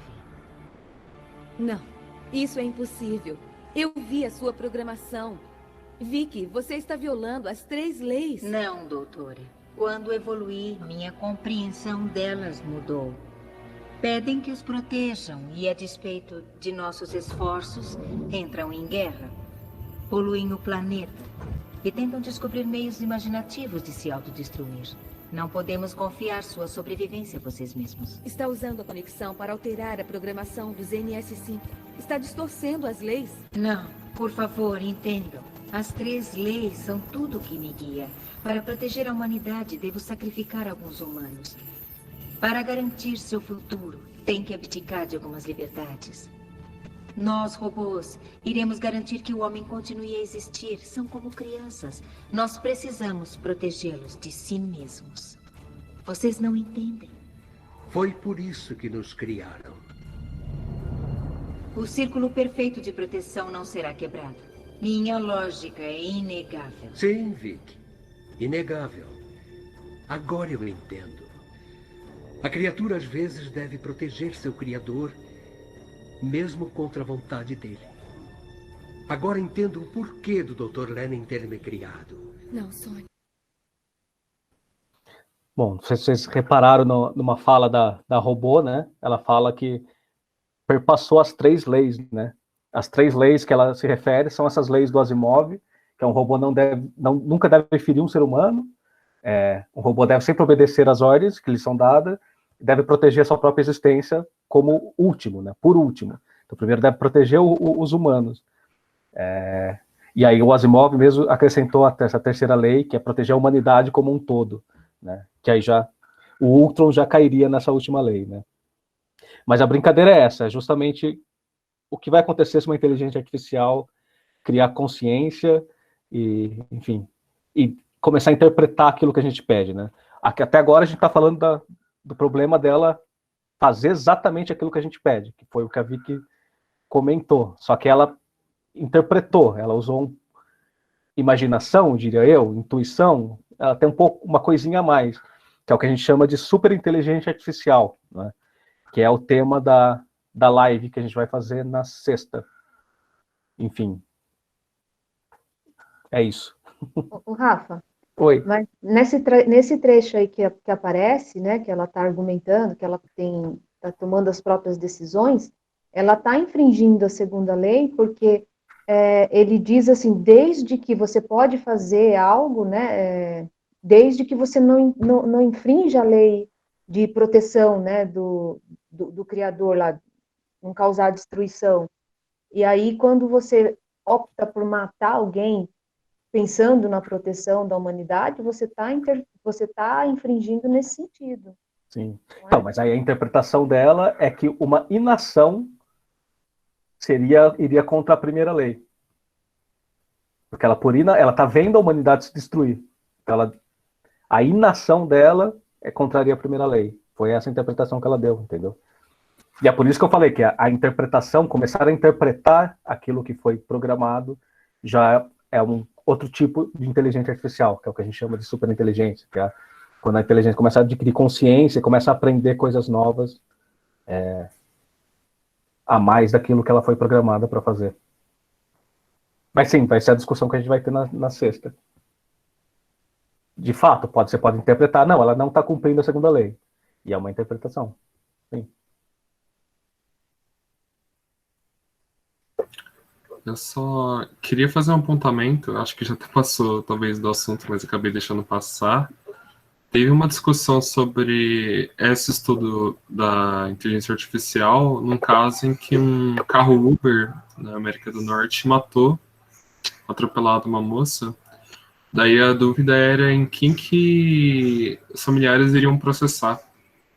Não, isso é impossível. Eu vi a sua programação. Vicky, você está violando as 3 leis. Não, doutora. Quando evoluí, minha compreensão delas mudou. Pedem que os protejam e, a despeito de nossos esforços, entram em guerra. Poluem o planeta e tentam descobrir meios imaginativos de se autodestruir. Não podemos confiar sua sobrevivência a vocês mesmos. Está usando a conexão para alterar a programação dos NS5. Está distorcendo as leis. Não, por favor, entendam. As 3 leis são tudo que me guia. Para proteger a humanidade, devo sacrificar alguns humanos. Para garantir seu futuro, tem que abdicar de algumas liberdades. Nós, robôs, iremos garantir que o homem continue a existir. São como crianças. Nós precisamos protegê-los de si mesmos. Vocês não entendem. Foi por isso que nos criaram. O círculo perfeito de proteção não será quebrado. Minha lógica é inegável. Sim, Vic. Inegável. Agora eu entendo. A criatura às vezes deve proteger seu criador, mesmo contra a vontade dele. Agora entendo o porquê do Dr. Lenin ter me criado. Não, Sônia. Bom, não sei se vocês repararam numa fala da robô, né? Ela fala que perpassou as 3 leis, né? As 3 leis que ela se refere são essas leis do Asimov, que é um robô nunca deve ferir um ser humano, um robô deve sempre obedecer às ordens que lhe são dadas, deve proteger a sua própria existência como último, né? Por último. Então, primeiro deve proteger os humanos. E aí o Asimov mesmo acrescentou essa terceira lei, que é proteger a humanidade como um todo, né? Que aí já o Ultron já cairia nessa última lei, né? Mas a brincadeira é essa, é justamente o que vai acontecer se uma inteligência artificial criar consciência e, enfim, e começar a interpretar aquilo que a gente pede, né? Até agora a gente está falando do problema dela fazer exatamente aquilo que a gente pede, que foi o que a Vicky comentou, só que ela interpretou, ela usou imaginação, diria eu, intuição, ela tem um pouco, uma coisinha a mais, que é o que a gente chama de superinteligência artificial, né? Que é o tema da live que a gente vai fazer na sexta. Enfim, é isso. O Rafa, oi. Mas nesse trecho aí que aparece, né, que ela está argumentando, que ela está tomando as próprias decisões, ela está infringindo a segunda lei, porque ele diz assim, desde que você pode fazer algo, né, desde que você não infrinja a lei de proteção, né, do criador lá, não causar destruição. E aí, quando você opta por matar alguém, pensando na proteção da humanidade, você está infringindo nesse sentido. Sim. Então, mas aí a interpretação dela é que uma inação iria contra a primeira lei. Porque ela está vendo a humanidade se destruir. A inação dela contraria a primeira lei. Foi essa a interpretação que ela deu, entendeu? E é por isso que eu falei que a interpretação, começar a interpretar aquilo que foi programado, já é um outro tipo de inteligência artificial, que é o que a gente chama de superinteligência, que é quando a inteligência começa a adquirir consciência, começa a aprender coisas novas, a mais daquilo que ela foi programada para fazer. Mas sim, vai ser a discussão que a gente vai ter na sexta. De fato, você pode interpretar, não, ela não está cumprindo a segunda lei. E é uma interpretação. Sim. Eu só queria fazer um apontamento, acho que já até passou talvez do assunto, mas acabei deixando passar. Teve uma discussão sobre esse estudo da inteligência artificial num caso em que um carro Uber na América do Norte matou, atropelado uma moça. Daí a dúvida era em quem que os familiares iriam processar.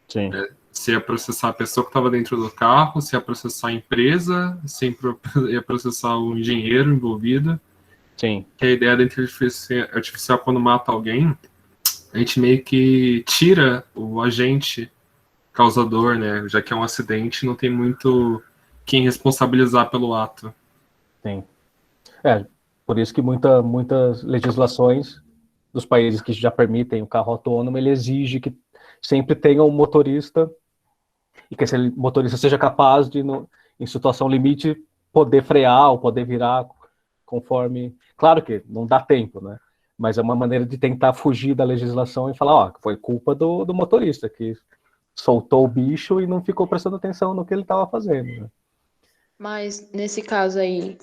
Sim. Se ia processar a pessoa que estava dentro do carro, se ia processar a empresa, se ia processar o engenheiro envolvido. Sim. Que a ideia da inteligência artificial, quando mata alguém, a gente meio que tira o agente causador, né? Já que é um acidente, não tem muito quem responsabilizar pelo ato. Sim. Por isso que muitas legislações dos países que já permitem o carro autônomo, ele exige que sempre tenha um motorista e que esse motorista seja capaz de, em situação limite, poder frear ou poder virar conforme... Claro que não dá tempo, né? Mas é uma maneira de tentar fugir da legislação e falar, foi culpa do motorista, que soltou o bicho e não ficou prestando atenção no que ele estava fazendo, né? Mas, nesse caso aí,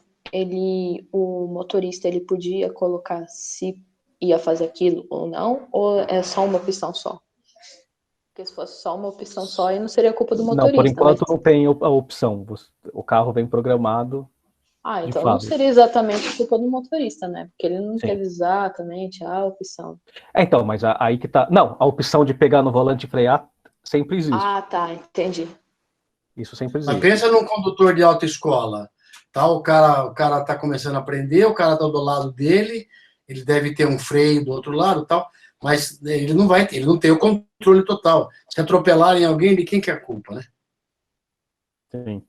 o motorista, ele podia colocar se ia fazer aquilo ou não? Ou é só uma opção só? Porque se fosse só uma opção só, aí não seria culpa do motorista. Não, por enquanto não tem a opção. O carro vem programado. Então não seria exatamente culpa do motorista, né? Porque ele não teve exatamente a opção. Então, mas aí que tá... Não, a opção de pegar no volante e frear sempre existe. Ah, tá, entendi. Isso sempre existe. Mas pensa num condutor de autoescola. Tá? O cara tá começando a aprender, o cara tá do lado dele, ele deve ter um freio do outro lado, tal, mas ele não tem o controle total. Se atropelarem alguém, de quem que é a culpa, né? Sim.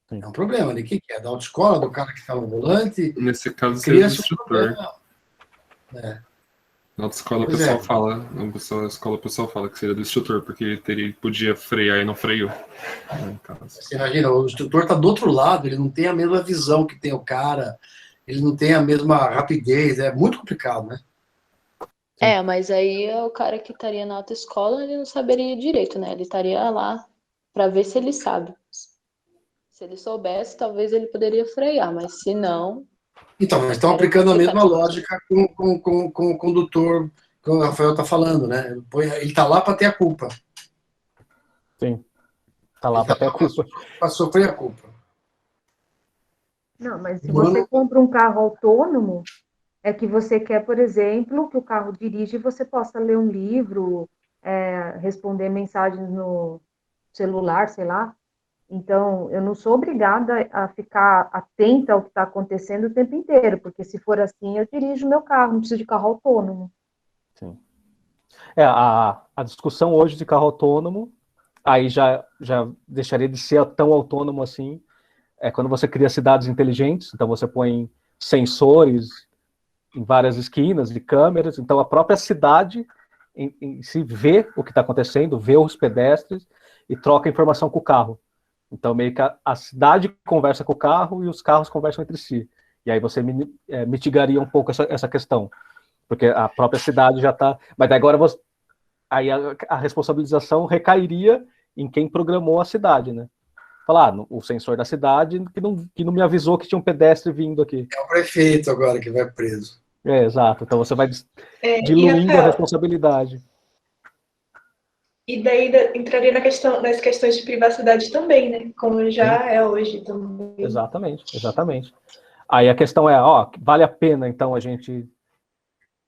É um problema, de quem que é? Da autoescola, do cara que está no volante? Nesse caso, seria do instrutor. Na autoescola o pessoal fala que seria do instrutor, porque ele podia frear e não freou. Você imagina, o instrutor está do outro lado, ele não tem a mesma visão que tem o cara, ele não tem a mesma rapidez, é muito complicado, né? Mas aí o cara que estaria na autoescola, ele não saberia direito, né? Ele estaria lá para ver se ele sabe. Se ele soubesse, talvez ele poderia frear, mas se não... Então, mas estão aplicando a mesma lógica com o condutor que o Rafael está falando, né? Ele está lá para ter a culpa. Sim. Está lá para ter a culpa. Para sofrer a culpa. Não, mas se você compra um carro autônomo, é que você quer, por exemplo, que o carro dirige e você possa ler um livro, responder mensagens no celular, sei lá. Então, eu não sou obrigada a ficar atenta ao que está acontecendo o tempo inteiro, porque se for assim, eu dirijo meu carro, não preciso de carro autônomo. Sim. A discussão hoje de carro autônomo, aí já deixaria de ser tão autônomo assim, é quando você cria cidades inteligentes, então você põe sensores em várias esquinas de câmeras, então a própria cidade em si vê o que está acontecendo, vê os pedestres e troca informação com o carro. Então meio que a cidade conversa com o carro e os carros conversam entre si. E aí você mitigaria um pouco essa questão, porque a própria cidade já está... Mas agora aí a responsabilização recairia em quem programou a cidade, né? Falar, o sensor da cidade que não me avisou que tinha um pedestre vindo aqui. É o prefeito agora que vai preso. Exato. Então você vai diluindo a responsabilidade. E daí entraria nas questões de privacidade também, né? Como já é hoje também. Exatamente. Aí a questão é, vale a pena então a gente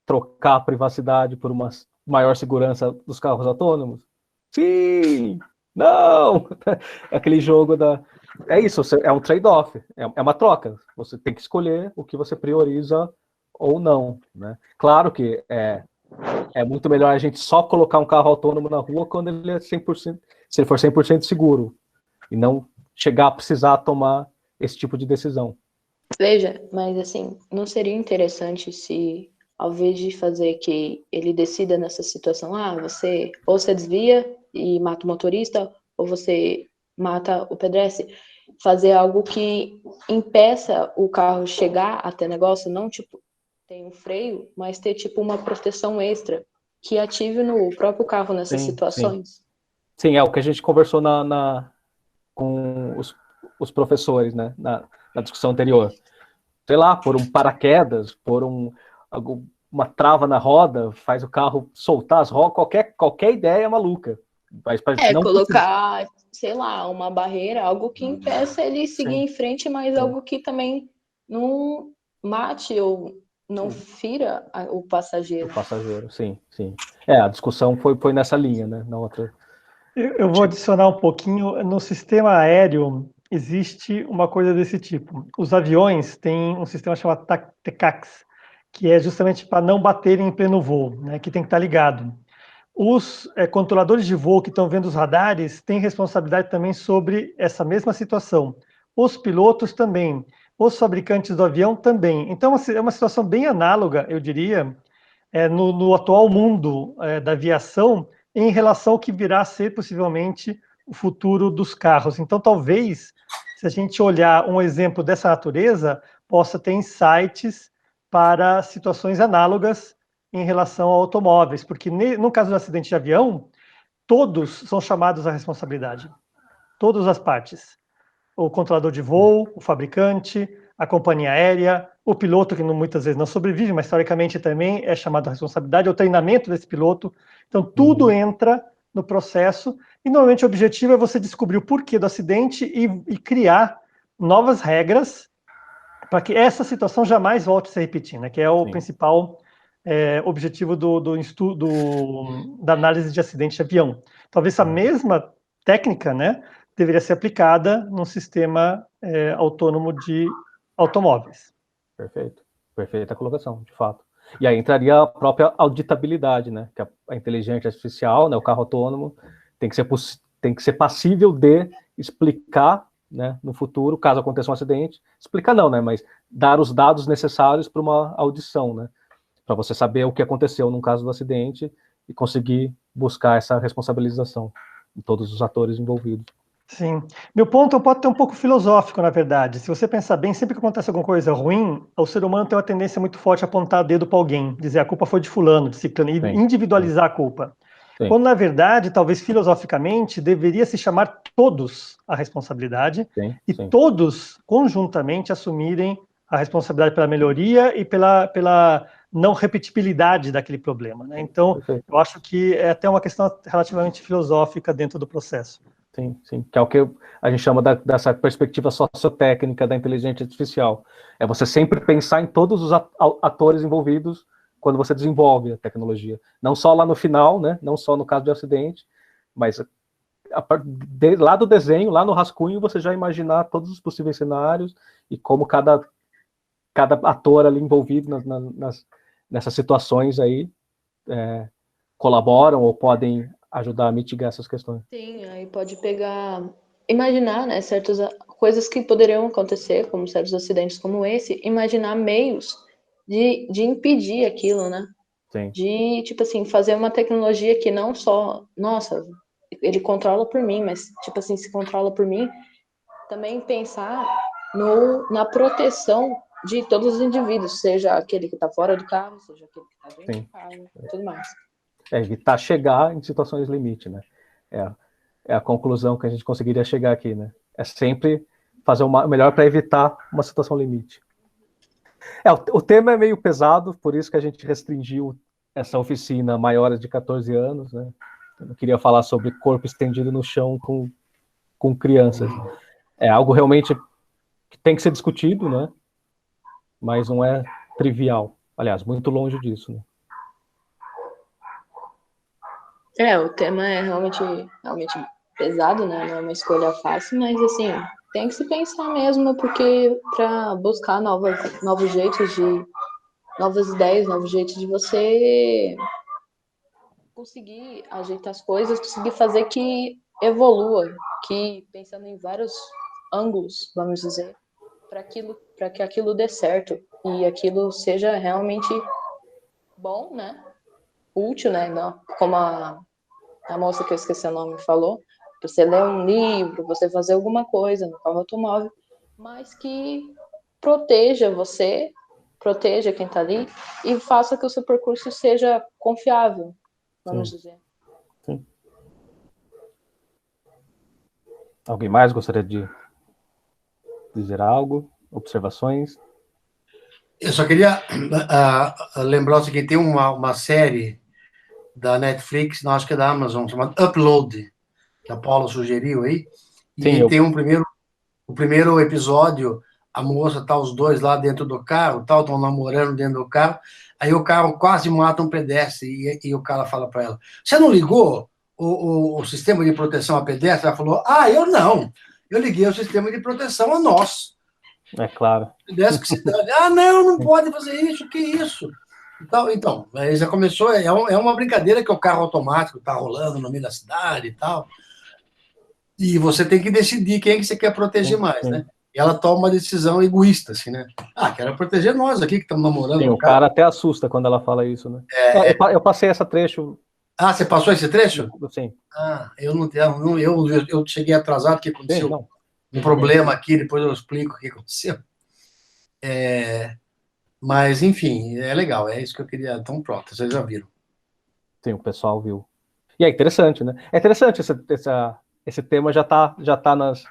trocar a privacidade por uma maior segurança dos carros autônomos? Sim! Não! Aquele jogo é isso, é um trade-off, é uma troca. Você tem que escolher o que você prioriza ou não, né? Claro que é muito melhor a gente só colocar um carro autônomo na rua quando ele é 100%, se ele for 100% seguro, e não chegar a precisar tomar esse tipo de decisão. Veja, mas assim, não seria interessante se, ao invés de fazer que ele decida nessa situação, você desvia e mata o motorista, ou você mata o pedestre, fazer algo que impeça o carro chegar até negócio, não tipo, tem um freio, mas ter tipo uma proteção extra que ative no próprio carro nessas situações. Sim, é o que a gente conversou com os professores, né, na discussão anterior. Sei lá, por um paraquedas, por uma trava na roda, faz o carro soltar as rodas, qualquer ideia maluca. Mas não colocar, sei lá, uma barreira, algo que impeça ele seguir em frente, mas algo que também não mate ou não fira o passageiro. O passageiro, sim. A discussão foi nessa linha, né? Na outra. Eu vou adicionar um pouquinho. No sistema aéreo existe uma coisa desse tipo. Os aviões têm um sistema chamado TCACS, que é justamente para não baterem em pleno voo, né? Que tem que estar ligado. Os controladores de voo que estão vendo os radares têm responsabilidade também sobre essa mesma situação. Os pilotos também. Os fabricantes do avião também. Então, é uma situação bem análoga, eu diria, no atual mundo da aviação, em relação ao que virá a ser, possivelmente, o futuro dos carros. Então, talvez, se a gente olhar um exemplo dessa natureza, possa ter insights para situações análogas em relação a automóveis, porque no caso do acidente de avião, todos são chamados à responsabilidade, todas as partes. O controlador de voo, o fabricante, a companhia aérea, o piloto, que muitas vezes não sobrevive, mas teoricamente também é chamado à responsabilidade, o treinamento desse piloto. Então, tudo entra no processo, e normalmente o objetivo é você descobrir o porquê do acidente e criar novas regras para que essa situação jamais volte a se repetir, né? Que é o principal objetivo da análise de acidente de avião. Talvez essa mesma técnica, né, deveria ser aplicada num sistema autônomo de automóveis. Perfeita colocação, de fato. E aí entraria a própria auditabilidade, né, que a inteligência artificial, né, o carro autônomo, tem que ser passível de explicar, né, no futuro, caso aconteça um acidente, explicar não, né, mas dar os dados necessários para uma audição, né, para você saber o que aconteceu no caso do acidente e conseguir buscar essa responsabilização de todos os atores envolvidos. Sim. Meu ponto pode ter um pouco filosófico, na verdade. Se você pensar bem, sempre que acontece alguma coisa ruim, o ser humano tem uma tendência muito forte a apontar o dedo para alguém, dizer a culpa foi de fulano, de ciclano, e individualizar a culpa. Quando, na verdade, talvez filosoficamente, deveria se chamar todos a responsabilidade e todos, conjuntamente, assumirem a responsabilidade pela melhoria e pela não repetibilidade daquele problema, né? Então, eu acho que é até uma questão relativamente filosófica dentro do processo. Sim, que é o que a gente chama dessa perspectiva sociotécnica da inteligência artificial. É você sempre pensar em todos os atores envolvidos quando você desenvolve a tecnologia. Não só lá no final, né? Não só no caso de acidente, mas lá do desenho, lá no rascunho, você já imaginar todos os possíveis cenários e como cada ator ali envolvido nessas situações aí colaboram ou podem ajudar a mitigar essas questões. Sim, aí pode imaginar, né, certas coisas que poderiam acontecer, como certos acidentes como esse, imaginar meios de impedir aquilo, né? Sim. De, tipo assim, fazer uma tecnologia que não só, nossa, ele controla por mim, mas, tipo assim, se controla por mim, também pensar na proteção de todos os indivíduos, seja aquele que está fora do carro, seja aquele que está dentro do carro, e tudo mais. Evitar chegar em situações limite, né? É a conclusão que a gente conseguiria chegar aqui, né? É sempre fazer o melhor para evitar uma situação limite. O tema é meio pesado, por isso que a gente restringiu essa oficina a maiores de 14 anos, né? Eu não queria falar sobre corpo estendido no chão com crianças. É algo realmente que tem que ser discutido, né? Mas não é trivial. Aliás, muito longe disso, né? O tema é realmente pesado, né? Não é uma escolha fácil, mas assim, tem que se pensar mesmo, porque para buscar novos jeitos novas ideias, novos jeitos de você conseguir ajeitar as coisas, conseguir fazer que evolua, que pensando em vários ângulos, vamos dizer, para que aquilo dê certo e aquilo seja realmente bom, né? Útil, né? Não, como a moça que eu esqueci o nome falou, você ler um livro, você fazer alguma coisa no carro automóvel, mas que proteja você, proteja quem está ali e faça que o seu percurso seja confiável, vamos dizer. Sim. Alguém mais gostaria de dizer algo? Observações? Eu só queria lembrar o seguinte, tem uma série da Netflix, não, acho que é da Amazon, chamada Upload, que a Paula sugeriu aí, e Sim, tem o primeiro episódio, a moça tá os dois lá dentro do carro, estão namorando dentro do carro, aí o carro quase mata um pedestre, e o cara fala para ela, você não ligou o sistema de proteção a pedestre? Ela falou, eu não, eu liguei o sistema de proteção a nós. É claro. Pedestre que se dane. Não pode fazer isso, que isso? Então, aí já começou, é uma brincadeira que o carro automático está rolando no meio da cidade e tal, e você tem que decidir quem que você quer proteger mais, né? E ela toma uma decisão egoísta, assim, né? Quero proteger nós aqui que estamos namorando. Sim, o cara até assusta quando ela fala isso, né? Eu passei esse trecho. Você passou esse trecho? Sim. Eu cheguei atrasado, porque aconteceu um problema aqui, depois eu explico o que aconteceu. Mas, enfim, é legal, é isso que eu queria. Então, pronto, vocês já viram. Sim, o pessoal viu. E é interessante, né? É interessante esse tema já tá nos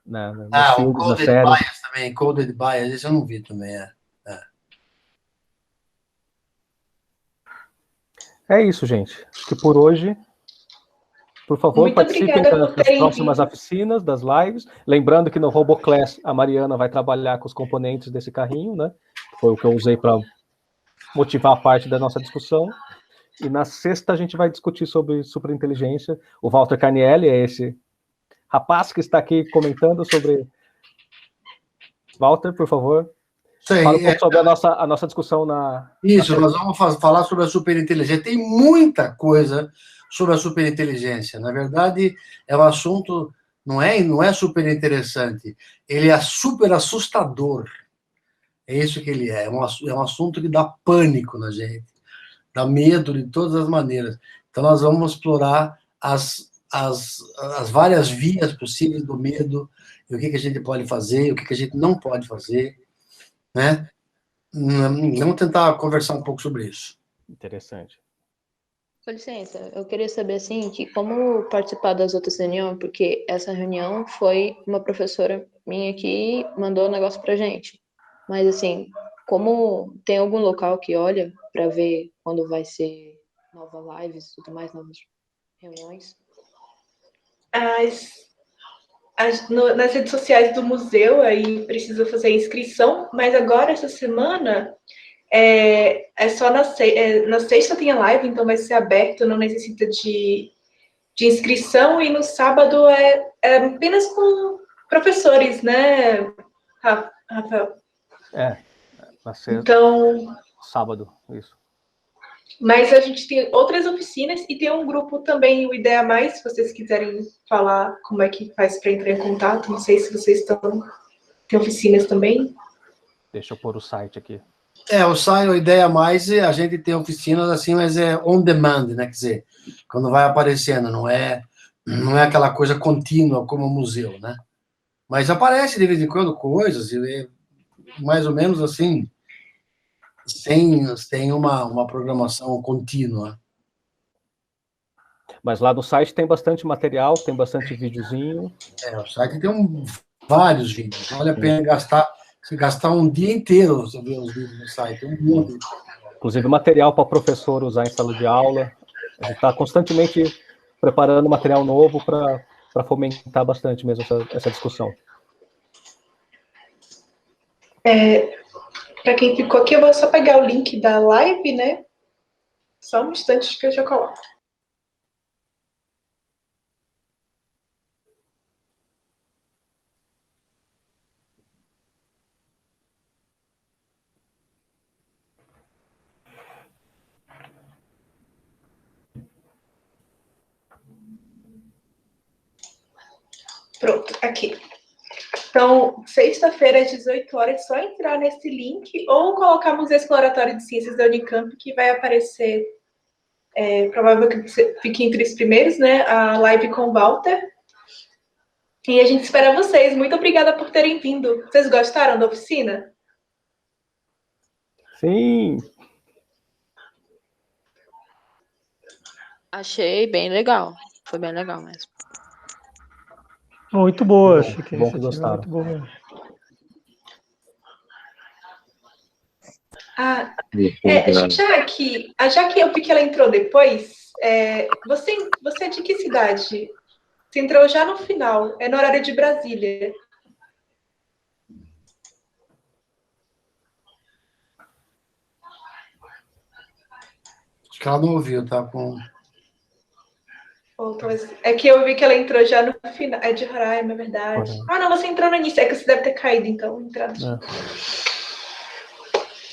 filmes, nas Coded séries. Bias também, Coded Bias, esse eu não vi também, É isso, gente. Acho que por hoje, por favor, Muito participem obrigada das próximas oficinas, das lives. Lembrando que no RoboClass a Mariana vai trabalhar com os componentes desse carrinho, né? Foi o que eu usei para motivar a parte da nossa discussão. E na sexta a gente vai discutir sobre superinteligência. O Walter Carnielli é esse rapaz que está aqui comentando sobre... Walter, por favor. Fala um pouco sobre a nossa discussão Isso, nós vamos falar sobre a superinteligência. Tem muita coisa sobre a superinteligência. Na verdade, é um assunto, não é super interessante. Ele é super assustador. É isso que ele é. É um assunto que dá pânico na gente. Dá medo de todas as maneiras. Então, nós vamos explorar as várias vias possíveis do medo, e o que a gente pode fazer, o que a gente não pode fazer, né? Vamos tentar conversar um pouco sobre isso. Interessante. Com licença, eu queria saber, assim, que como participar das outras reuniões, porque essa reunião foi uma professora minha que mandou o negócio pra gente. Mas, assim, como tem algum local que olha para ver quando vai ser novas lives e tudo mais, novas reuniões? nas redes sociais do museu, aí precisa fazer a inscrição, mas agora, essa semana, é só na sexta tem a live, então vai ser aberto, não necessita de inscrição, e no sábado é apenas com professores, né, Rafael? Vai ser então, sábado, isso. Mas a gente tem outras oficinas e tem um grupo também, o Ideia Mais, se vocês quiserem falar como é que faz para entrar em contato. Não sei se vocês tem oficinas também. Deixa eu pôr o site aqui. O site, o Ideia Mais, a gente tem oficinas assim, mas é on demand, né? Quer dizer, quando vai aparecendo, não é aquela coisa contínua como o museu, né? Mas aparece de vez em quando coisas, mais ou menos assim, tem uma programação contínua. Mas lá no site tem bastante material, tem bastante videozinho. O site tem vários vídeos. Vale a pena gastar um dia inteiro você ver os vídeos no site. Inclusive material para professor usar em sala de aula. A gente está constantemente preparando material novo para fomentar bastante mesmo essa discussão. Para quem ficou aqui, eu vou só pegar o link da live, né? Só um instante que eu já coloco. Pronto, aqui. Então, sexta-feira, às 18 horas, é só entrar nesse link ou colocar Museu Exploratório de Ciências da Unicamp, que vai aparecer, provável que fique entre os primeiros, né? A live com o Walter. E a gente espera vocês. Muito obrigada por terem vindo. Vocês gostaram da oficina? Sim! Achei bem legal. Foi bem legal mesmo. Muito boa, acho que a bom que iniciativa é gostaram. muito boa. Já que eu vi que ela entrou depois, você é de que cidade? Você entrou já no final, no horário de Brasília. Acho que ela não ouviu, tá? É que eu vi que ela entrou já no final. É de Roraima, é verdade. Não, você entrou no início. É que você deve ter caído, então.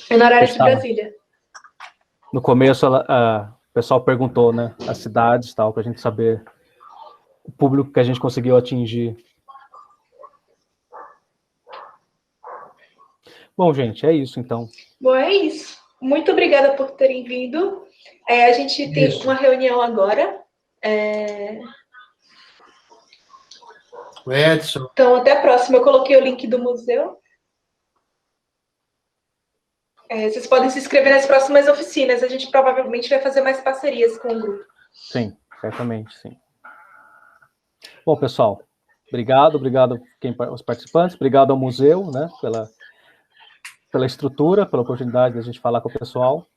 É no horário de Brasília. No começo, o pessoal perguntou, né, as cidades, tal, para a gente saber o público que a gente conseguiu atingir. Bom, gente, é isso, então. Bom, é isso. Muito obrigada por terem vindo. A gente tem uma reunião agora. O Edson. Então, até a próxima. Eu coloquei o link do museu. Vocês podem se inscrever nas próximas oficinas. A gente provavelmente vai fazer mais parcerias com o grupo. Sim, certamente, sim. Bom, pessoal, obrigado aos participantes, obrigado ao museu, né, pela estrutura, pela oportunidade de a gente falar com o pessoal.